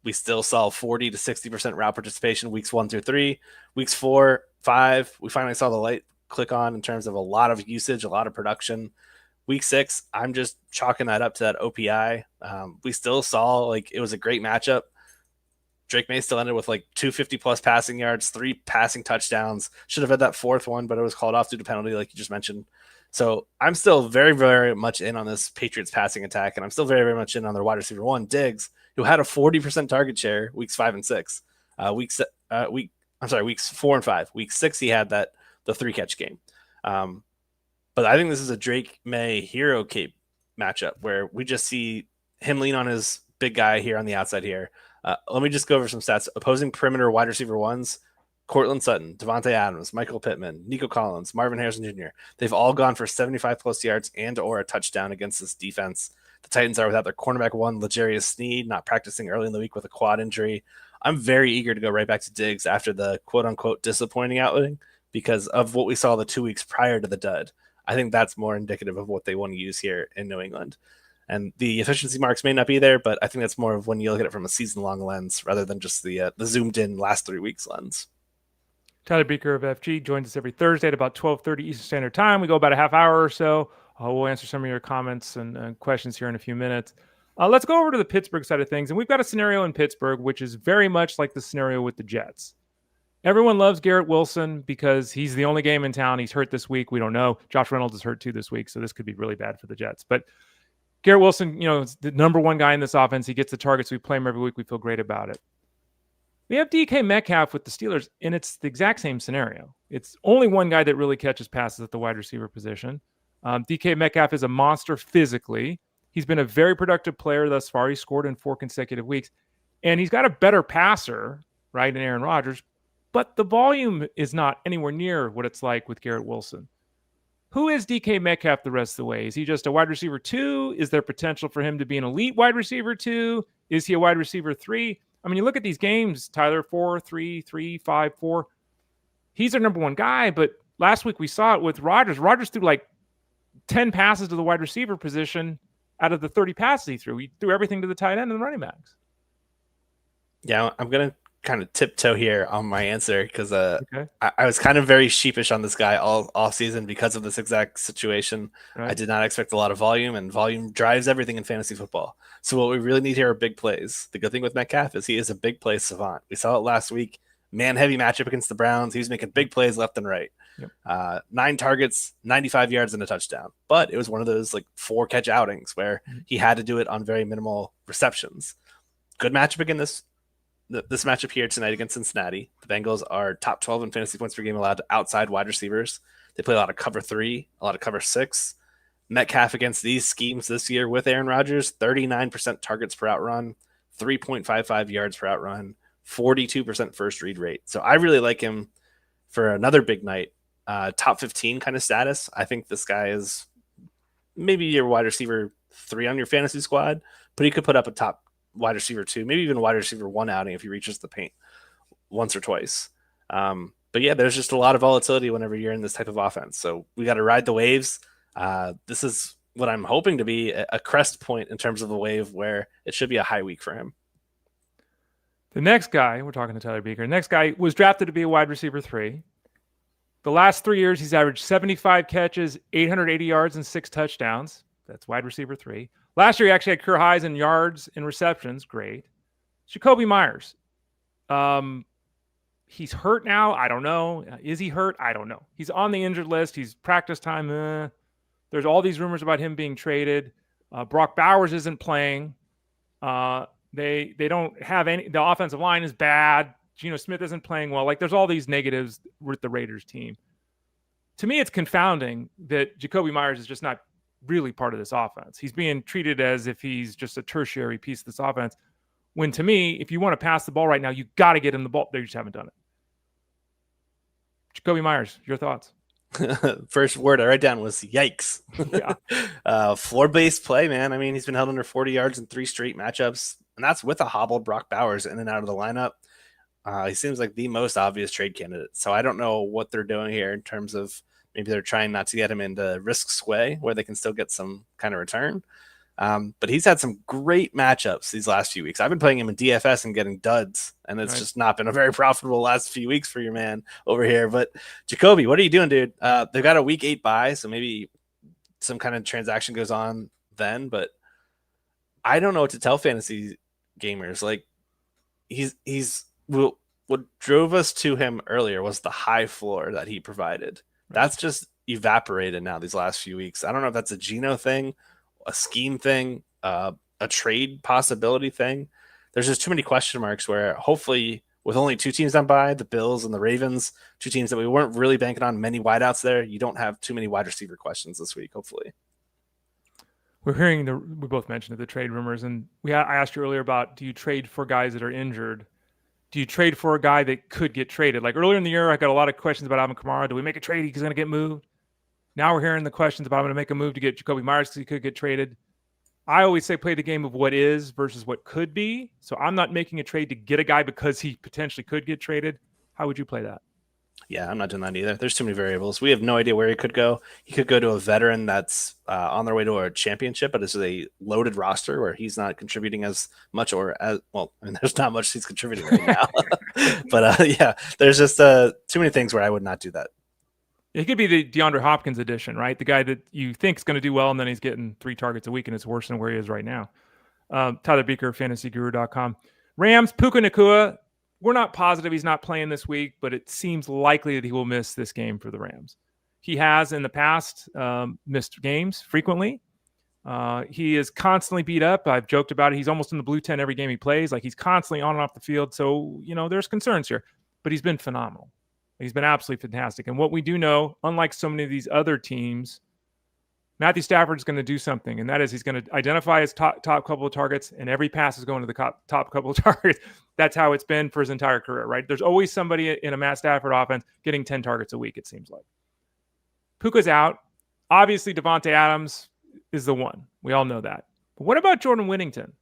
We still saw 40 to 60% route participation weeks 1 through 3. Weeks 4, 5, we finally saw the light click on in terms of a lot of usage, a lot of production. Week 6, I'm just chalking that up to that OPI. We still saw like it was a great matchup. Drake May still ended with like 250 plus passing yards, 3 passing touchdowns. Should have had that 4th one, but it was called off due to penalty, like you just mentioned. So I'm still very, very much in on this Patriots passing attack, and I'm still very, very much in on their wide receiver 1, Diggs, who had a 40% target share weeks 5 and 6. Weeks 4 and 5. Week 6, he had the 3-catch game. But I think this is a Drake May hero cape matchup where we just see him lean on his big guy here on the outside here. Let me just go over some stats. Opposing perimeter wide receiver 1s, Cortland Sutton, Devontae Adams, Michael Pittman, Nico Collins, Marvin Harrison Jr. They've all gone for 75 plus yards and or a touchdown against this defense. The Titans are without their cornerback 1, L'Jarius Sneed, not practicing early in the week with a quad injury. I'm very eager to go right back to Diggs after the quote-unquote disappointing outing because of what we saw the 2 weeks prior to the dud. I think that's more indicative of what they want to use here in New England. And the efficiency marks may not be there, but I think that's more of when you look at it from a season-long lens rather than just the zoomed-in last 3 weeks lens. Tyler Beaker of FG joins us every Thursday at about 12:30 Eastern Standard Time. We go about a half hour or so. We'll answer some of your comments and questions here in a few minutes. Let's go over to the Pittsburgh side of things. And we've got a scenario in Pittsburgh, which is very much like the scenario with the Jets. Everyone loves Garrett Wilson because he's the only game in town. He's hurt this week. We don't know. Josh Reynolds is hurt too this week, so this could be really bad for the Jets. But Garrett Wilson, is the number 1 guy in this offense. He gets the targets. We play him every week. We feel great about it. We have DK Metcalf with the Steelers, and it's the exact same scenario. It's only one guy that really catches passes at the wide receiver position. DK Metcalf is a monster physically. He's been a very productive player thus far. He scored in 4 consecutive weeks. And he's got a better passer, right, in Aaron Rodgers. But the volume is not anywhere near what it's like with Garrett Wilson. Who is DK Metcalf the rest of the way? Is he just a wide receiver 2? Is there potential for him to be an elite wide receiver 2? Is he a wide receiver 3? I mean, you look at these games, Tyler, 4, 3, 3, 5, 4. He's our number 1 guy, but last week we saw it with Rodgers. Rodgers threw like 10 passes to the wide receiver position out of the 30 passes he threw. He threw everything to the tight end and the running backs. Yeah, I'm going to kind of tiptoe here on my answer because I was kind of very sheepish on this guy all off season because of this exact situation. Right. I did not expect a lot of volume, and volume drives everything in fantasy football. So what we really need here are big plays. The good thing with Metcalf is he is a big play savant. We saw it last week. Man-heavy matchup against the Browns. He was making big plays left and right. Yep. 9 targets, 95 yards, and a touchdown. But it was one of those like 4-catch outings where he had to do it on very minimal receptions. Good matchup again this matchup here tonight against Cincinnati. The Bengals are top 12 in fantasy points per game allowed to outside wide receivers. They play a lot of cover 3, a lot of cover 6. Metcalf against these schemes this year with Aaron Rodgers, 39% targets per outrun, 3.55 yards per outrun, 42% first read rate. So I really like him for another big night. Top 15 kind of status. I think this guy is maybe your wide receiver 3 on your fantasy squad, but he could put up a top wide receiver 2, maybe even wide receiver 1 outing if he reaches the paint once or twice. But yeah, there's just a lot of volatility whenever you're in this type of offense. So we got to ride the waves. This is what I'm hoping to be a crest point in terms of the wave where it should be a high week for him. The next guy, we're talking to Tyler Beaker, the next guy was drafted to be a wide receiver 3. The last 3 years, he's averaged 75 catches, 880 yards, and 6 touchdowns. That's wide receiver 3. Last year, he actually had career highs in yards and receptions. Great. Jakobi Meyers. He's hurt now. I don't know. Is he hurt? I don't know. He's on the injured list. He's practice time. There's all these rumors about him being traded. Brock Bowers isn't playing. They don't have any. The offensive line is bad. Geno Smith isn't playing well. Like, there's all these negatives with the Raiders team. To me, it's confounding that Jakobi Meyers is just not really part of this offense. He's being treated as if he's just a tertiary piece of this offense. When to me, if you want to pass the ball right now, you got to get him the ball. They just haven't done it. Jakobi Meyers, your thoughts? First word I write down was yikes. Yeah. Floor-based play, man. I mean, he's been held under 40 yards in 3 straight matchups, and that's with a hobbled Brock Bowers in and out of the lineup. He seems like the most obvious trade candidate. So I don't know what they're doing here in terms of maybe they're trying not to get him into risk sway where they can still get some kind of return. But he's had some great matchups these last few weeks. I've been playing him in DFS and getting duds, and it's just not been a very profitable last few weeks for your man over here. But Jakobi, what are you doing, dude? They've got a week 8 bye, so maybe some kind of transaction goes on then. But I don't know what to tell fantasy gamers. Like what drove us to him earlier was the high floor that he provided. That's just evaporated now these last few weeks. I don't know if that's a Geno thing, a scheme thing, a trade possibility thing. There's just too many question marks where hopefully with only 2 teams on bye, the Bills and the Ravens, 2 teams that we weren't really banking on many wideouts there, you don't have too many wide receiver questions this week, hopefully. We're hearing we both mentioned the trade rumors, and I asked you earlier about, do you trade for guys that are injured? Do you trade for a guy that could get traded? Like earlier in the year, I got a lot of questions about Alvin Kamara. Do we make a trade? He's going to get moved. Now we're hearing the questions about I'm going to make a move to get Jakobi Meyers because he could get traded. I always say play the game of what is versus what could be. So I'm not making a trade to get a guy because he potentially could get traded. How would you play that? Yeah, I'm not doing that either. There's too many variables. We have no idea where he could go. He could go to a veteran that's on their way to a championship, but it's a loaded roster where he's not contributing as much or as well. I mean, there's not much he's contributing right now. But yeah, there's just too many things where I would not do that. He could be the DeAndre Hopkins edition, right? The guy that you think is going to do well, and then he's getting 3 targets a week, and it's worse than where he is right now. Tyler Beaker, fantasyguru.com. Rams, Puka Nacua. We're not positive he's not playing this week, but it seems likely that he will miss this game for the Rams. He has in the past missed games frequently. He is constantly beat up. I've joked about it. He's almost in the blue tent every game he plays. Like he's constantly on and off the field. So, there's concerns here, but he's been phenomenal. He's been absolutely fantastic. And what we do know, unlike so many of these other teams, Matthew Stafford's going to do something, and that is he's going to identify his top couple of targets, and every pass is going to the top couple of targets. That's how it's been for his entire career, right? There's always somebody in a Matt Stafford offense getting 10 targets a week, it seems like. Puka's out. Obviously, Devontae Adams is the one. We all know that. But what about Jordan Whittington?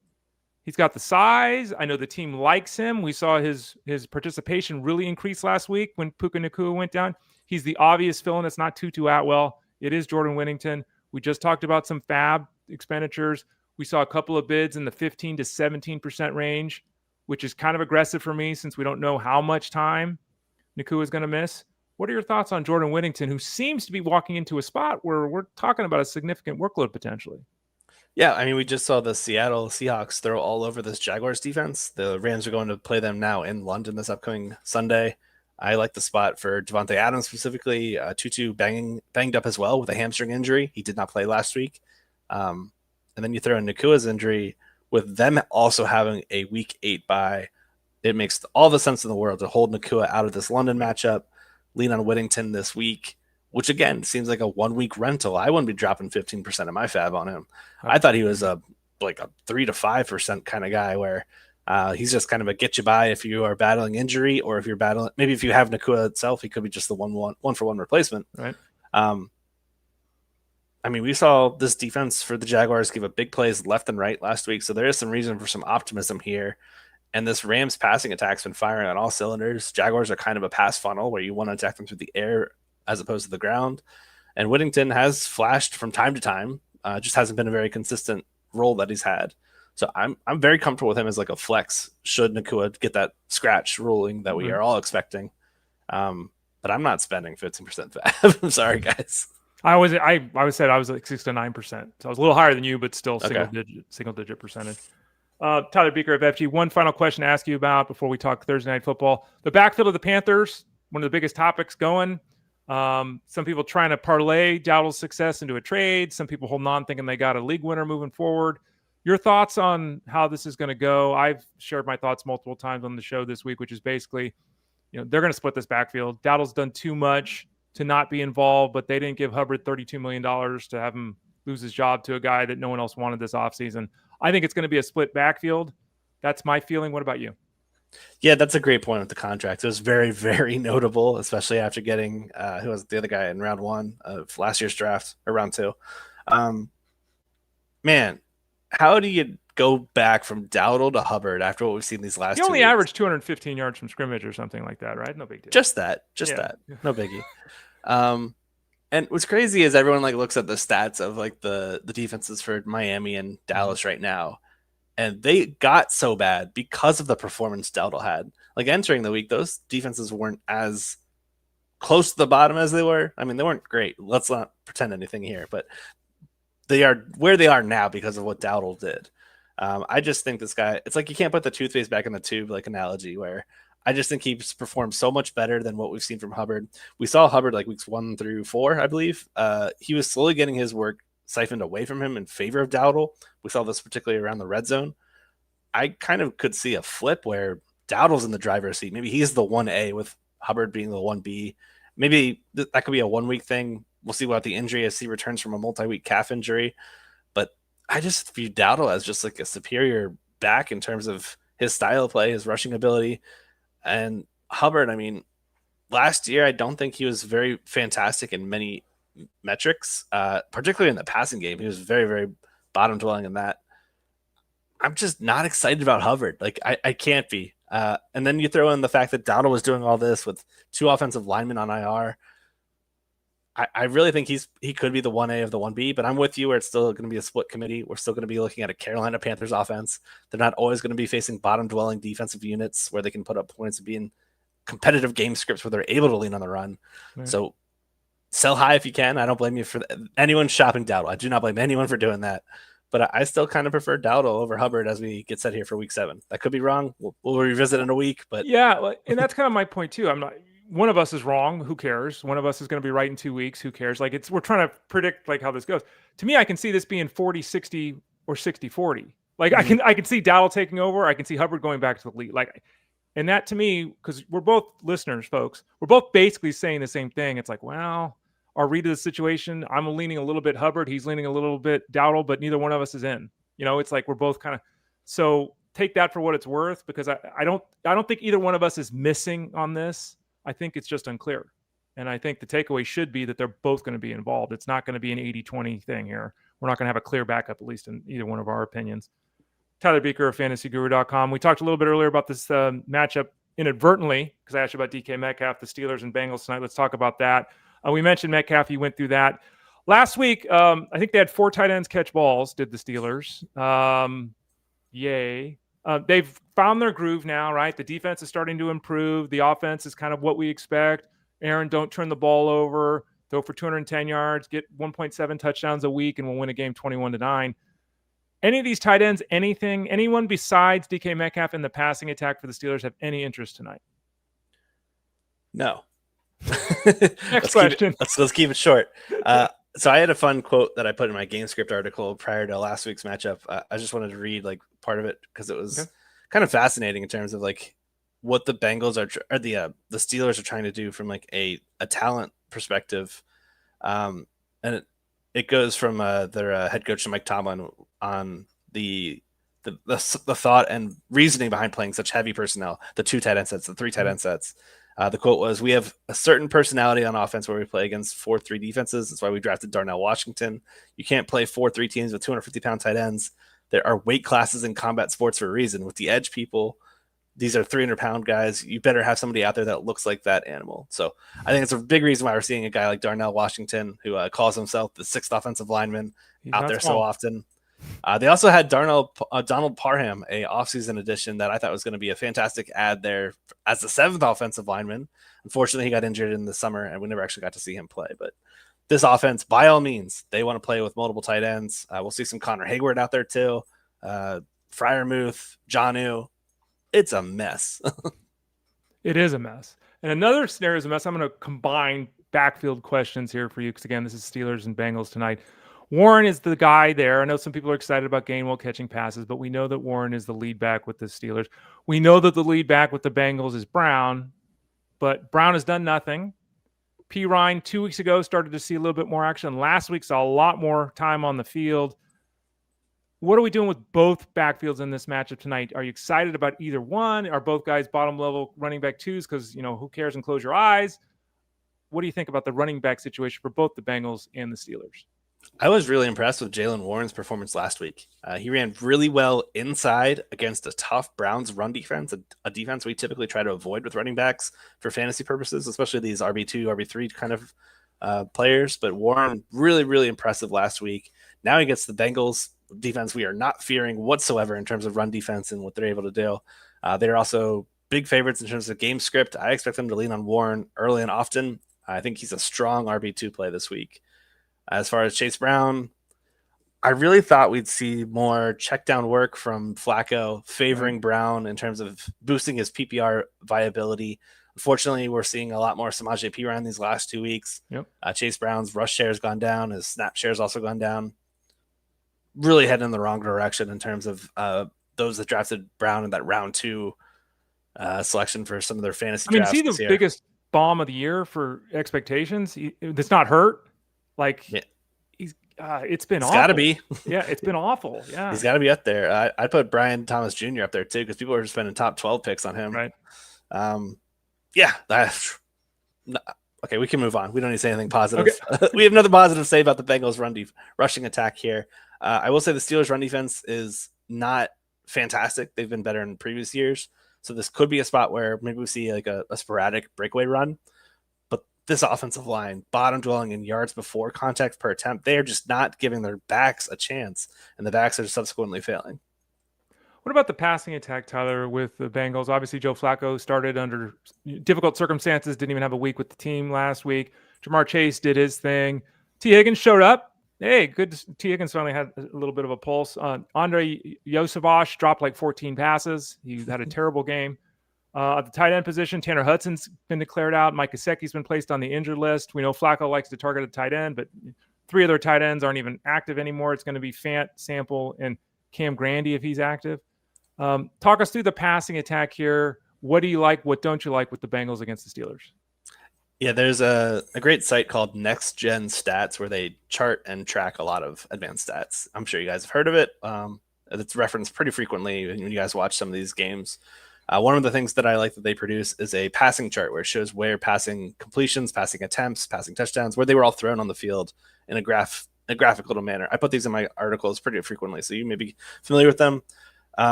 He's got the size. I know the team likes him. We saw his participation really increase last week when Puka Nacua went down. He's the obvious fill-in. It's not Tutu Atwell. It is Jordan Whittington. We just talked about some FAAB expenditures. We saw a couple of bids in the 15 to 17% range, which is kind of aggressive for me since we don't know how much time Nacua is going to miss. What are your thoughts on Jordan Whittington, who seems to be walking into a spot where we're talking about a significant workload potentially? Yeah, I mean, we just saw the Seattle Seahawks throw all over this Jaguars defense. The Rams are going to play them now in London this upcoming Sunday. I like the spot for Devontae Adams specifically. Tutu banged up as well with a hamstring injury. He did not play last week. And then you throw in Nakua's injury. With them also having a week 8 bye, it makes all the sense in the world to hold Nacua out of this London matchup, lean on Whittington this week, which again seems like a 1-week rental. I wouldn't be dropping 15% of my FAAB on him. I thought he was a 3 to 5% kind of guy where he's just kind of a get you by if you are battling injury, or if you're battling, maybe if you have Nacua itself, he could be just the one for one replacement. Right. I mean, we saw this defense for the Jaguars give up big plays left and right last week, so there is some reason for some optimism here. And this Rams passing attack's been firing on all cylinders. Jaguars are kind of a pass funnel where you want to attack them through the air as opposed to the ground. And Whittington has flashed from time to time, just hasn't been a very consistent role that he's had. So I'm very comfortable with him as like a flex should Nacua get that scratch ruling that we are all expecting. But I'm not spending 15% FAAB. I'm sorry, guys. I said I was like 6 to 9%. So I was a little higher than you, but still single digit percentage. Tyler Beaker of FG. One final question to ask you about before we talk Thursday Night Football. The backfield of the Panthers, one of the biggest topics going. Some people trying to parlay Dowdle's success into a trade. Some people holding on thinking they got a league winner moving forward. Your thoughts on how this is going to go? I've shared my thoughts multiple times on the show this week, which is basically, they're going to split this backfield. Dowdle's done too much to not be involved, but they didn't give Hubbard $32 million to have him lose his job to a guy that no one else wanted this offseason. I think it's going to be a split backfield. That's my feeling. What about you? Yeah, that's a great point with the contract. It was very, very notable, especially after getting who was the other guy in round 1 of last year's draft, or round 2. Um, Man, how do you go back from Dowdle to Hubbard after what we've seen these last He 2 only weeks? averaged 215 yards from scrimmage or something like that, right? No big deal. Just that, no biggie. And what's crazy is everyone like looks at the stats of like the defenses for Miami and Dallas right now, and they got so bad because of the performance Dowdle had. Like entering the week, those defenses weren't as close to the bottom as they were. I mean, they weren't great. Let's not pretend anything here, but they are where they are now because of what Dowdle did. I just think this guy, it's like you can't put the toothpaste back in the tube, like analogy, where I just think he's performed so much better than what we've seen from Hubbard. We saw Hubbard like weeks 1 through 4, I believe. He was slowly getting his work siphoned away from him in favor of Dowdle. We saw this particularly around the red zone. I kind of could see a flip where Dowdle's in the driver's seat. Maybe he's the 1A with Hubbard being the 1B. Maybe that could be a 1 week thing. We'll see what the injury as he returns from a multi-week calf injury. But I just view Dowdle as just like a superior back in terms of his style of play, his rushing ability. And Hubbard, I mean, last year, I don't think he was very fantastic in many metrics, particularly in the passing game. He was very, very bottom dwelling in that. I'm just not excited about Hubbard. Like, I can't be. And then you throw in the fact that Dowdle was doing all this with 2 offensive linemen on IR. I really think he could be the 1A of the 1B, but I'm with you where it's still going to be a split committee. We're still going to be looking at a Carolina Panthers offense. They're not always going to be facing bottom-dwelling defensive units where they can put up points and be in competitive game scripts where they're able to lean on the run. Right. So sell high if you can. I don't blame you for anyone shopping Dowdle. I do not blame anyone for doing that. But I still kind of prefer Dowdle over Hubbard as we get set here for week 7. That could be wrong. We'll revisit in a week. But yeah, and that's kind of my point too. I'm not. One of us is wrong. Who cares? One of us is going to be right in 2 weeks. Who cares? Like we're trying to predict like how this goes. To me, I can see this being 40-60 or 60-40. Like I can see Dowdle taking over. I can see Hubbard going back to the lead. Like, and that to me, because we're both listeners, folks, we're both basically saying the same thing. It's like, well, our read of the situation, I'm leaning a little bit Hubbard. He's leaning a little bit Dowdle, but neither one of us is in. You know, it's like we're both kind of so take that for what it's worth, because I don't think either one of us is missing on this. I think it's just unclear. And I think the takeaway should be that they're both going to be involved. It's not going to be an 80-20 thing here. We're not going to have a clear backup, at least in either one of our opinions. Tyler Beaker of fantasyguru.com. We talked a little bit earlier about this matchup inadvertently because I asked you about DK Metcalf, the Steelers and Bengals tonight. Let's talk about that. We mentioned Metcalf. He went through that. Last week, I think they had 4 tight ends catch balls, did the Steelers. Yay. They've found their groove now, right? The defense is starting to improve. The offense is kind of what we expect. Aaron, don't turn the ball over. Throw for 210 yards. Get 1.7 touchdowns a week, and we'll win a game 21-9. Any of these tight ends, anyone besides DK Metcalf in the passing attack for the Steelers have any interest tonight? No. Next question. Let's keep it short. So I had a fun quote that I put in my game script article prior to last week's matchup. I just wanted to read like part of it because it was kind of fascinating in terms of like what the Bengals or the Steelers are trying to do from like a talent perspective. And it goes from their head coach Mike Tomlin on the thought and reasoning behind playing such heavy personnel, the 2 tight end sets, the 3 tight end sets. The quote was, "We have a certain personality on offense where we play against 4-3 defenses. That's why we drafted Darnell Washington. You can't play 4-3 teams with 250-pound tight ends. There are weight classes in combat sports for a reason. With the edge people, these are 300-pound guys. You better have somebody out there that looks like that animal." So I think it's a big reason why we're seeing a guy like Darnell Washington, who calls himself the 6th offensive lineman, out there so often. They also had Donald Parham, a offseason addition that I thought was going to be a fantastic add there as the 7th offensive lineman. Unfortunately, he got injured in the summer, and we never actually got to see him play. But this offense, by all means, they want to play with multiple tight ends. We'll see some Connor Hayward out there too. Freiermuth, Jonnu. It's a mess. It is a mess. And another scenario is a mess. I'm going to combine backfield questions here for you because, again, this is Steelers and Bengals tonight. Warren is the guy there. I know some people are excited about Gainwell catching passes, but we know that Warren is the lead back with the Steelers. We know that the lead back with the Bengals is Brown, but Brown has done nothing. P. Ryan 2 weeks ago started to see a little bit more action. Last week saw a lot more time on the field. What are we doing with both backfields in this matchup tonight? Are you excited about either one? Are both guys bottom level running back twos? Because, who cares and close your eyes? What do you think about the running back situation for both the Bengals and the Steelers? I was really impressed with Jaylen Warren's performance last week. He ran really well inside against a tough Browns run defense, a defense we typically try to avoid with running backs for fantasy purposes, especially these RB2, RB3 kind of players. But Warren, really, really impressive last week. Now he gets the Bengals defense we are not fearing whatsoever in terms of run defense and what they're able to do. They're also big favorites in terms of game script. I expect them to lean on Warren early and often. I think he's a strong RB2 play this week. As far as Chase Brown, I really thought we'd see more check down work from Flacco favoring Brown in terms of boosting his PPR viability. Unfortunately, we're seeing a lot more Samaje Perine these last 2 weeks. Yep. Chase Brown's rush share has gone down. His snap share has also gone down. Really heading in the wrong direction in terms of those that drafted Brown in that round 2 selection for some of their fantasy drafts. Is he the biggest bomb of the year for expectations? That's not hurt. It's been awful. Got to be. Yeah, it's been awful. Yeah. He's got to be up there. I'd put Brian Thomas Jr. up there too because people are spending top 12 picks on him. Right. Okay, we can move on. We don't need to say anything positive. Okay. We have nothing positive to say about the Bengals rushing attack here. I will say the Steelers run defense is not fantastic. They've been better in previous years. So this could be a spot where maybe we see like a sporadic breakaway run. This offensive line, bottom dwelling in yards before contact per attempt, they are just not giving their backs a chance, and the backs are subsequently failing. What about the passing attack, Tyler, with the Bengals? Obviously, Joe Flacco started under difficult circumstances, didn't even have a week with the team last week. Jamar Chase did his thing. T. Higgins showed up. Hey, good. T. Higgins finally had a little bit of a pulse. Andre Yosavash dropped like 14 passes. He had a terrible game. At the tight end position, Tanner Hudson's been declared out. Mike Gesicki's been placed on the injured list. We know Flacco likes to target a tight end, but 3 of their tight ends aren't even active anymore. It's going to be Fant, Sample, and Cam Grandy if he's active. Talk us through the passing attack here. What do you like? What don't you like with the Bengals against the Steelers? Yeah, there's a great site called Next Gen Stats where they chart and track a lot of advanced stats. I'm sure you guys have heard of it. It's referenced pretty frequently when you guys watch some of these games. One of the things that I like that they produce is a passing chart where it shows where passing completions, passing attempts, passing touchdowns, where they were all thrown on the field in a graphical manner. I put these in my articles pretty frequently, so you may be familiar with them.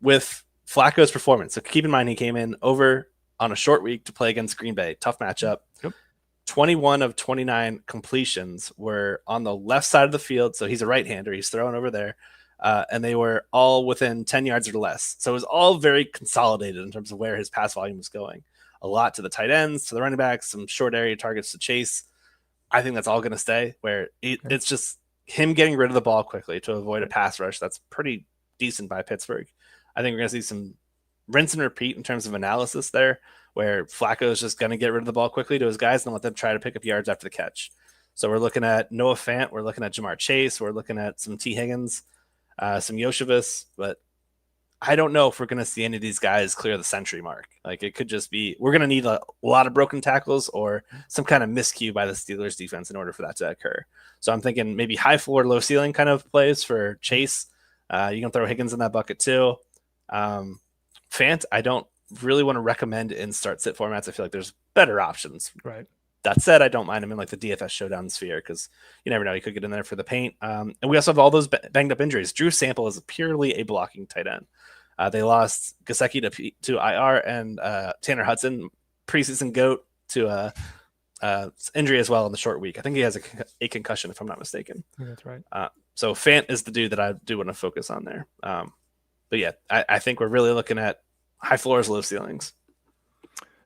With Flacco's performance, so keep in mind he came in over on a short week to play against Green Bay. Tough matchup. Yep. 21 of 29 completions were on the left side of the field, so he's a right-hander. He's throwing over there. And they were all within 10 yards or less. So it was all very consolidated in terms of where his pass volume was going. A lot to the tight ends, to the running backs, some short area targets to Chase. I think that's all going to stay, where it's just him getting rid of the ball quickly to avoid a pass rush. That's pretty decent by Pittsburgh. I think we're going to see some rinse and repeat in terms of analysis there, where Flacco is just going to get rid of the ball quickly to his guys and let them try to pick up yards after the catch. So we're looking at Noah Fant. We're looking at Jamar Chase. We're looking at some T. Higgins. Some Yoshavas, but I don't know if we're going to see any of these guys clear the century mark. Like it could just be, we're going to need a lot of broken tackles or some kind of miscue by the Steelers defense in order for that to occur. So I'm thinking maybe high floor, low ceiling kind of plays for Chase. You can throw Higgins in that bucket too. Fant, I don't really want to recommend in start sit formats. I feel like there's better options. Right. That said, I don't mind him in like the DFS showdown sphere because you never know. He could get in there for the paint. And we also have all those banged up injuries. Drew Sample is purely a blocking tight end. They lost Gesicki to IR and Tanner Hudson, preseason GOAT, to injury as well in the short week. I think he has a concussion, if I'm not mistaken. Yeah, that's right. So Fant is the dude that I do want to focus on there. But yeah, I think we're really looking at high floors, low ceilings.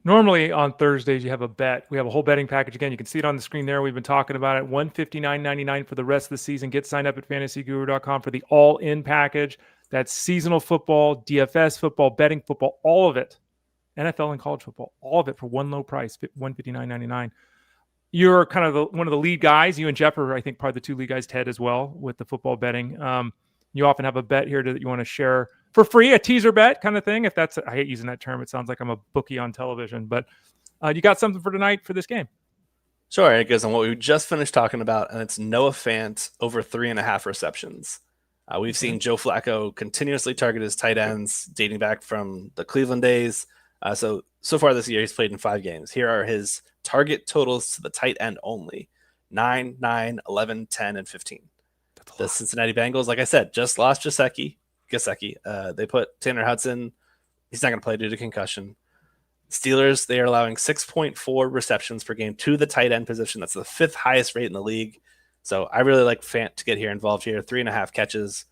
Normally on Thursdays, you have a bet. We have a whole betting package. Again, you can see it on the screen there. We've been talking about it. $159.99 for the rest of the season. Get signed up at fantasyguru.com for the all-in package. That's seasonal football, DFS football, betting football, all of it. NFL and college football, all of it for one low price, $159.99. You're kind of one of the lead guys. You and Jeff are, I think, probably the 2 lead guys, Ted, as well, with the football betting. You often have a bet here that you want to share for free, a teaser bet kind of thing. If that's, I hate using that term. It sounds like I'm a bookie on television, but you got something for tonight for this game? Sure. It goes on what we just finished talking about, and it's Noah Fant over 3.5 receptions. We've seen Joe Flacco continuously target his tight ends dating back from the Cleveland days. So far this year, he's played in 5 games. Here are his target totals to the tight end only: 9, 9, 11, 10, and 15. The Cincinnati Bengals, like I said, just lost Gesicki. They put Tanner Hudson. He's not going to play due to concussion. Steelers, they are allowing 6.4 receptions per game to the tight end position. That's the 5th highest rate in the league. So I really like Fant to get involved here. 3.5 catches.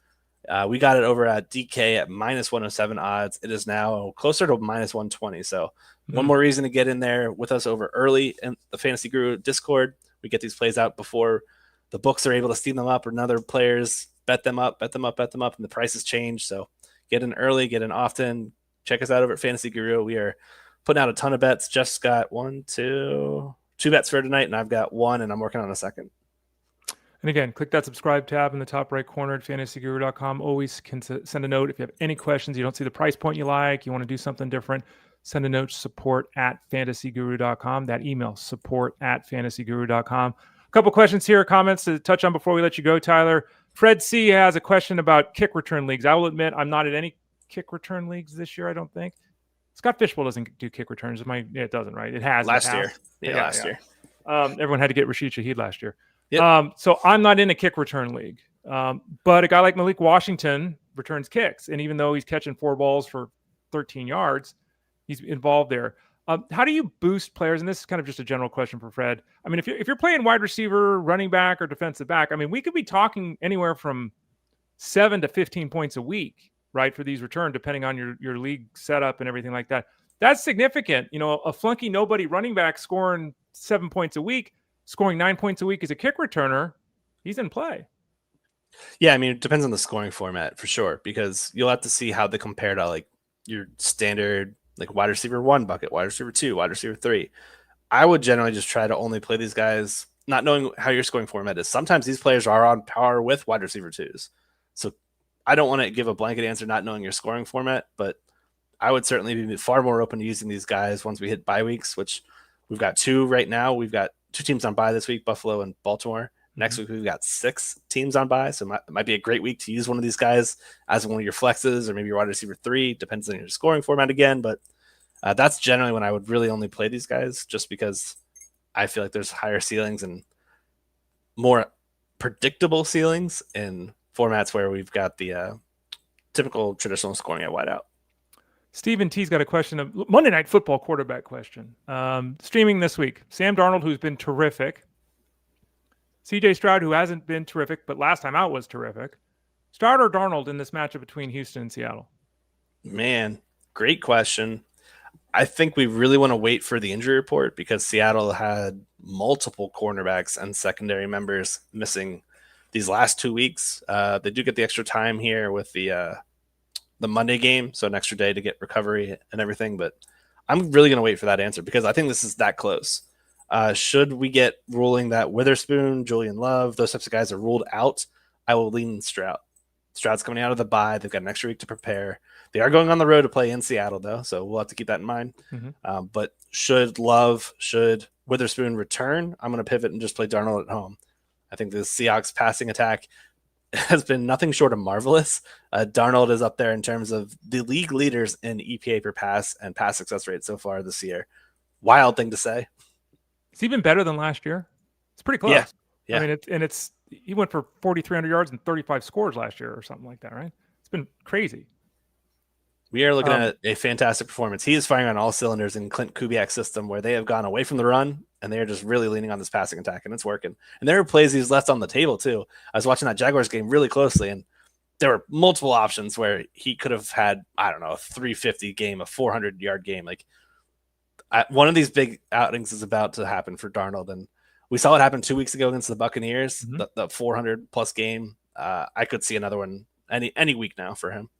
We got it over at DK at -107 odds. It is now closer to -120. So one more reason to get in there with us over early in the Fantasy Guru Discord. We get these plays out before the books are able to steam them up, or other players bet them up, and the prices change. So get in early, get in often. Check us out over at Fantasy Guru. We are putting out a ton of bets. Jeff's got 2 bets for tonight, and I've got 1, and I'm working on a second. And again, click that subscribe tab in the top right corner at fantasyguru.com. Always can send a note if you have any questions. You don't see the price point you like, you want to do something different, send a note, support@fantasyguru.com. That email, support@fantasyguru.com. A couple questions here, comments to touch on before we let you go, Tyler. Fred C has a question about kick return leagues. I will admit I'm not in any kick return leagues this year, I don't think. Scott Fishbowl doesn't do kick returns. It doesn't, right? It has last year. Yeah, last year. Everyone had to get Rashee Shaheed last year. Yep. So I'm not in a kick return league. But a guy like Malik Washington returns kicks. And even though he's catching 4 balls for 13 yards, he's involved there. How do you boost players? And this is kind of just a general question for Fred. I mean, if you're playing wide receiver, running back, or defensive back, I mean, we could be talking anywhere from 7 to 15 points a week, right, for these returns, depending on your league setup and everything like that. That's significant. You know, a flunky nobody running back scoring 7 points a week, scoring 9 points a week as a kick returner, he's in play. Yeah, I mean, it depends on the scoring format for sure, because you'll have to see how they compare to like your standard like wide receiver 1 bucket, wide receiver 2, wide receiver 3. I would generally just try to only play these guys, not knowing how your scoring format is. Sometimes these players are on par with wide receiver 2s. So I don't want to give a blanket answer not knowing your scoring format, but I would certainly be far more open to using these guys once we hit bye weeks, which we've got 2 right now. We've got 2 teams on bye this week, Buffalo and Baltimore. Next week, we've got 6 teams on bye. So it might be a great week to use one of these guys as one of your flexes, or maybe your wide receiver 3, depends on your scoring format again. But that's generally when I would really only play these guys, just because I feel like there's higher ceilings and more predictable ceilings in formats where we've got the typical traditional scoring at wideout. Stephen T's got a question, of Monday Night Football quarterback question. Streaming this week, Sam Darnold, who's been terrific. CJ Stroud, who hasn't been terrific, but last time out was terrific. Stroud or Darnold in this matchup between Houston and Seattle? Man, great question. I think we really want to wait for the injury report, because Seattle had multiple cornerbacks and secondary members missing these last 2 weeks. They do get the extra time here with the Monday game, so an extra day to get recovery and everything. But I'm really going to wait for that answer, because I think this is that close. Should we get ruling that Witherspoon, Julian Love, those types of guys are ruled out, I will lean Stroud. Stroud's coming out of the bye. They've got an extra week to prepare. They are going on the road to play in Seattle, though, so we'll have to keep that in mind. But should Witherspoon return, I'm going to pivot and just play Darnold at home. I think the Seahawks passing attack has been nothing short of marvelous. Darnold is up there in terms of the league leaders in EPA per pass and pass success rate so far this year. Wild thing to say. It's even better than last year. It's pretty close. Yeah. I mean, he went for 4,300 yards and 35 scores last year or something like that, right? It's been crazy. We are looking at a fantastic performance. He is firing on all cylinders in Clint Kubiak's system, where they have gone away from the run and they are just really leaning on this passing attack, and it's working. And there are plays he's left on the table too. I was watching that Jaguars game really closely, and there were multiple options where he could have had, I don't know, a 350 game, a 400-yard game. Like, one of these big outings is about to happen for Darnold, and we saw it happen 2 weeks ago against the Buccaneers, the 400-plus game. I could see another one any week now for him.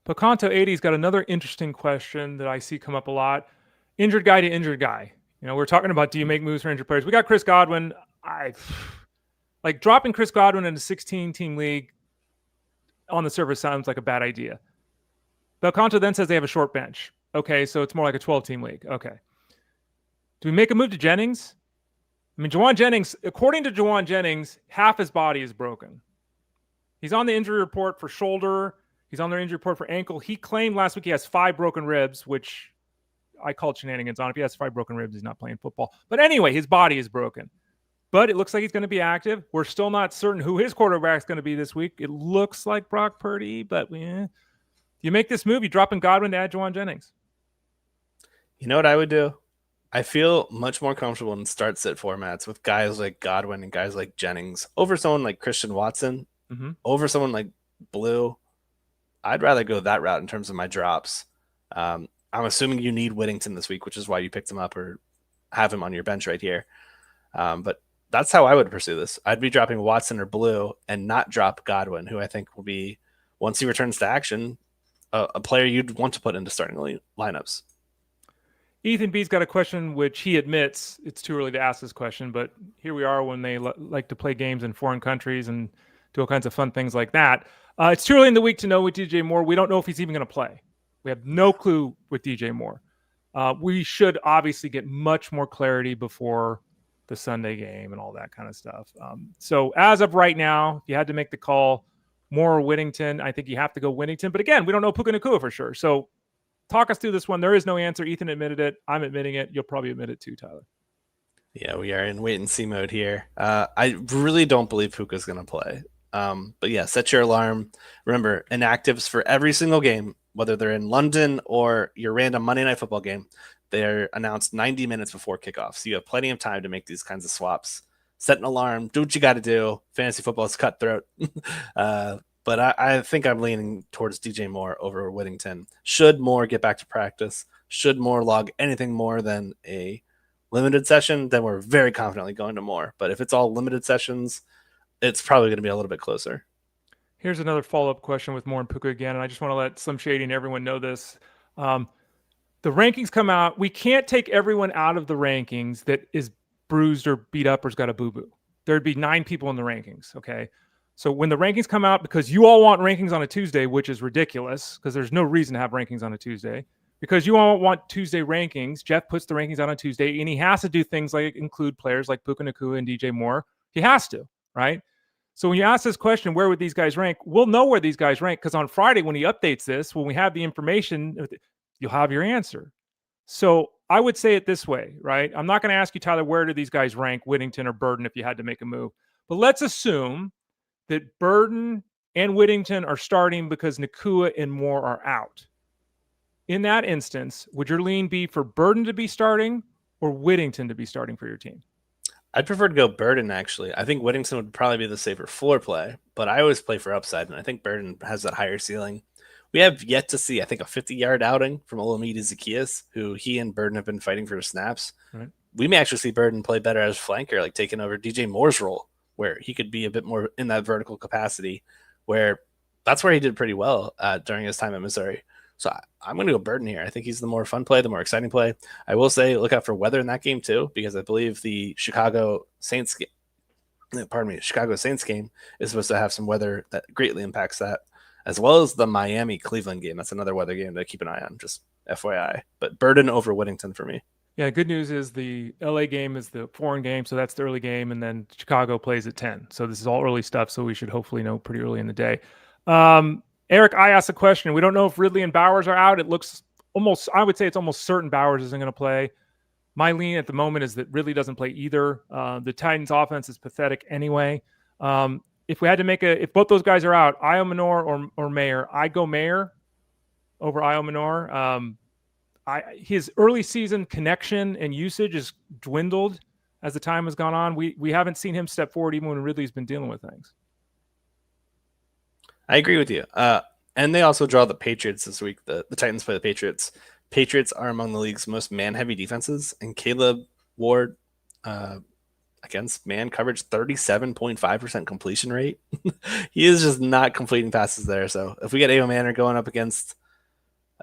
Picanto 80's got another interesting question that I see come up a lot. Injured guy to injured guy. You know, we're talking about, do you make moves for injured players? We got Chris Godwin. Like dropping Chris Godwin in a 16-team league on the surface sounds like a bad idea. Belcanto then says they have a short bench. Okay, so it's more like a 12-team league. Okay. Do we make a move to Jennings? I mean, Jawan Jennings, according to Jawan Jennings, half his body is broken. He's on the injury report for shoulder. He's on their injury report for ankle. He claimed last week he has 5 broken ribs, which I called shenanigans on. If he has 5 broken ribs, he's not playing football. But anyway, his body is broken. But it looks like he's going to be active. We're still not certain who his quarterback is going to be this week. It looks like Brock Purdy, but you make this move, you drop in Godwin to add Juwan Jennings. You know what I would do? I feel much more comfortable in start-sit formats with guys like Godwin and guys like Jennings over someone like Christian Watson, over someone like Blue. I'd rather go that route in terms of my drops. I'm assuming you need Whittington this week, which is why you picked him up or have him on your bench right here. But that's how I would pursue this. I'd be dropping Watson or Blue and not drop Godwin, who I think will be, once he returns to action, a player you'd want to put into starting lineups. Ethan B's got a question, which he admits it's too early to ask this question, but here we are when they like to play games in foreign countries and do all kinds of fun things like that. It's too early in the week to know with DJ Moore. We don't know if he's even going to play. We have no clue with DJ Moore. We should obviously get much more clarity before the Sunday game and all that kind of stuff. So as of right now, if you had to make the call, Moore or Whittington, I think you have to go Whittington. But again, we don't know Puka Nacua for sure. So talk us through this one. There is no answer. Ethan admitted it. I'm admitting it. You'll probably admit it too, Tyler. Yeah, we are in wait and see mode here. I really don't believe Puka's going to play. But yeah, set your alarm. Remember, inactives for every single game, whether they're in London or your random Monday Night Football game, they're announced 90 minutes before kickoff. So you have plenty of time to make these kinds of swaps. Set an alarm. Do what you got to do. Fantasy football is cutthroat. But I think I'm leaning towards DJ Moore over Whittington. Should Moore get back to practice, should Moore log anything more than a limited session, then we're very confidently going to Moore. But if it's all limited sessions, it's probably going to be a little bit closer. Here's another follow-up question with Moore and Puka again, and I just want to let Slim Shady and everyone know this. The rankings come out. We can't take everyone out of the rankings that is bruised or beat up or's got a boo-boo. There'd be 9 people in the rankings, okay? So when the rankings come out, because you all want rankings on a Tuesday, which is ridiculous because there's no reason to have rankings on a Tuesday, because you all want Tuesday rankings, Jeff puts the rankings out on Tuesday, and he has to do things like include players like Puka Nacua and DJ Moore. He has to, right? So when you ask this question, where would these guys rank? We'll know where these guys rank because on Friday when he updates this, when we have the information, you'll have your answer. So I would say it this way, right? I'm not going to ask you, Tyler, where do these guys rank, Whittington or Burden, if you had to make a move. But let's assume that Burden and Whittington are starting because Nacua and Moore are out. In that instance, would your lean be for Burden to be starting or Whittington to be starting for your team? I'd prefer to go Burden, actually. I think Whittington would probably be the safer floor play, but I always play for upside, and I think Burden has that higher ceiling. We have yet to see, I think, a 50-yard outing from Olamide Zaccheaus, who he and Burden have been fighting for snaps. Right. We may actually see Burden play better as flanker, like taking over DJ Moore's role, where he could be a bit more in that vertical capacity, where that's where he did pretty well during his time at Missouri. So I'm going to go Burden here. I think he's the more fun play, the more exciting play. I will say look out for weather in that game too, because I believe the Chicago Saints game is supposed to have some weather that greatly impacts that, as well as the Miami-Cleveland game. That's another weather game to keep an eye on, just FYI. But Burden over Whittington for me. Yeah, good news is the LA game is the foreign game, so that's the early game, and then Chicago plays at 10. So this is all early stuff, so we should hopefully know pretty early in the day. Eric, I asked a question. We don't know if Ridley and Bowers are out. It looks almost, I would say it's almost certain Bowers isn't going to play. My lean at the moment is that Ridley doesn't play either. The Titans offense is pathetic anyway. If we had to if both those guys are out, Iomanor or Mayer, I'd go Mayer over Iomanor. His early season connection and usage has dwindled as the time has gone on. We haven't seen him step forward even when Ridley's been dealing with things. I agree with you. And they also draw the Patriots this week. The Titans play the Patriots. Patriots are among the league's most man-heavy defenses, and Caleb Ward against man coverage, 37.5% completion rate. He is just not completing passes there. So if we get Ava Manor going up against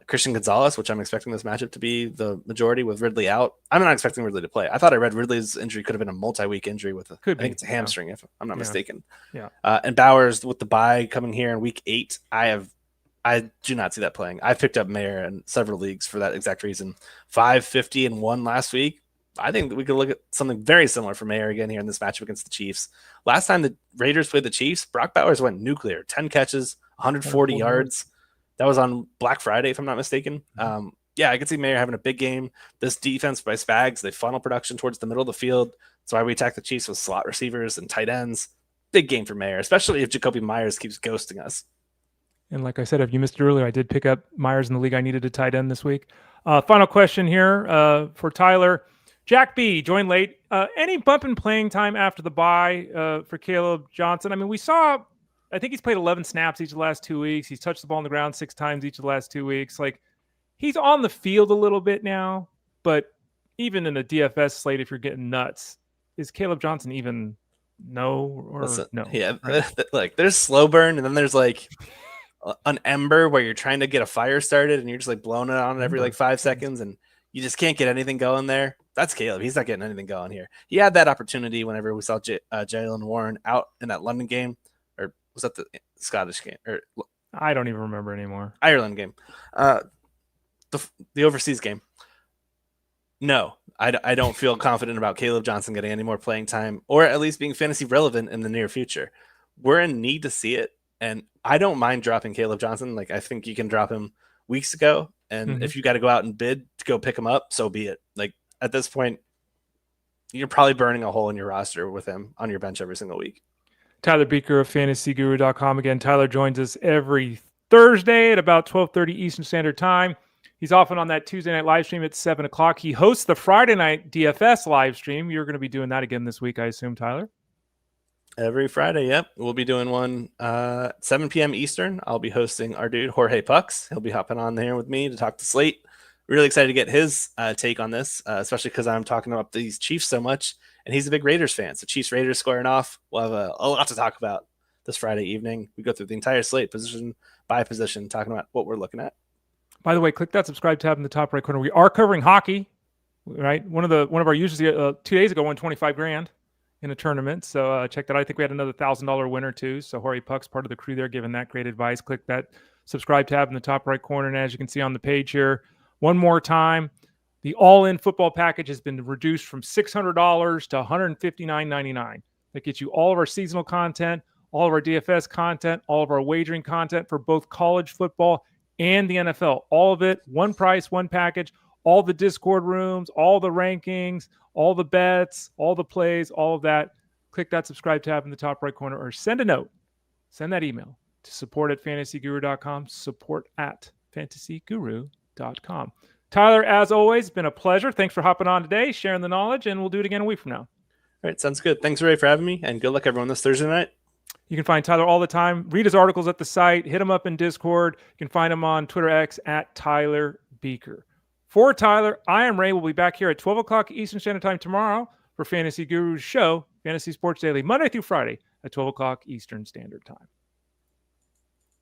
Christian Gonzalez, which I'm expecting this matchup to be the majority with Ridley out, I'm not expecting Ridley to play. I thought I read Ridley's injury could have been a multi-week injury I think it's a hamstring, if I'm not mistaken. Yeah. And Bowers with the bye coming here in week 8, I do not see that playing. I picked up Mayer in several leagues for that exact reason. 550 and 1 last week. I think that we could look at something very similar for Mayer again here in this matchup against the Chiefs. Last time the Raiders played the Chiefs, Brock Bowers went nuclear. 10 catches, 140 yards. That was on Black Friday, if I'm not mistaken. Yeah, I could see Mayer having a big game. This defense by Spags, they funnel production towards the middle of the field. That's why we attack the Chiefs with slot receivers and tight ends. Big game for Mayer, especially if Jakobi Meyers keeps ghosting us. And like I said, if you missed it earlier, I did pick up Meyers in the league. I needed a tight end this week. Final question here for Tyler. Jack B joined late. Any bump in playing time after the bye for Caleb Johnson? I mean, I think he's played 11 snaps each of the last 2 weeks. He's touched the ball on the ground 6 times each of the last 2 weeks. Like, he's on the field a little bit now, but even in a DFS slate, if you're getting nuts, is Caleb Johnson even no? Yeah, right? Like there's slow burn, and then there's like an ember where you're trying to get a fire started, and you're just like blowing it on every like 5 seconds, and you just can't get anything going there. That's Caleb. He's not getting anything going here. He had that opportunity whenever we saw Jalen Warren out in that London game, or was that the Scottish game? Or I don't even remember anymore. Ireland game. The overseas game. No, I don't feel confident about Caleb Johnson getting any more playing time, or at least being fantasy relevant in the near future. We're in need to see it, and I don't mind dropping Caleb Johnson. Like, I think you can drop him weeks ago, and if you got to go out and bid to go pick him up, so be it. Like, at this point, you're probably burning a hole in your roster with him on your bench every single week. Tyler Buecher of fantasyguru.com. Again, Tyler joins us every Thursday at about 12:30 Eastern Standard Time. He's often on that Tuesday night live stream at 7 o'clock. He hosts the Friday night DFS live stream. You're going to be doing that again this week, I assume, Tyler? Every Friday, yep. We'll be doing one 7 p.m. Eastern. I'll be hosting our dude, Jorge Pucks. He'll be hopping on there with me to talk to Slate. Really excited to get his take on this, especially because I'm talking about these Chiefs so much, and he's a big Raiders fan. So Chiefs-Raiders squaring off. We'll have a lot to talk about this Friday evening. We go through the entire slate, position by position, talking about what we're looking at. By the way, click that subscribe tab in the top right corner. We are covering hockey, right? One of our users 2 days ago won $25,000 in a tournament. So check that out. I think we had another $1,000 winner too. So Jorge Puck's part of the crew there, giving that great advice. Click that subscribe tab in the top right corner. And as you can see on the page here, one more time, the all-in football package has been reduced from $600 to $159.99. That gets you all of our seasonal content, all of our DFS content, all of our wagering content for both college football and the NFL. All of it, one price, one package, all the Discord rooms, all the rankings, all the bets, all the plays, all of that. Click that subscribe tab in the top right corner, or send a note. Send that email to support@fantasyguru.com, support@fantasyguru.com. Tyler, as always, been a pleasure. Thanks for hopping on today, sharing the knowledge, and we'll do it again a week from now. All right, sounds good. Thanks, Ray, for having me, and good luck, everyone, this Thursday night. You can find Tyler all the time. Read his articles at the site. Hit him up in Discord. You can find him on Twitter X @Tyler Buecher. For Tyler, I am Ray. We'll be back here at 12 o'clock Eastern Standard Time tomorrow for Fantasy Guru's show, Fantasy Sports Daily, Monday through Friday at 12 o'clock Eastern Standard Time.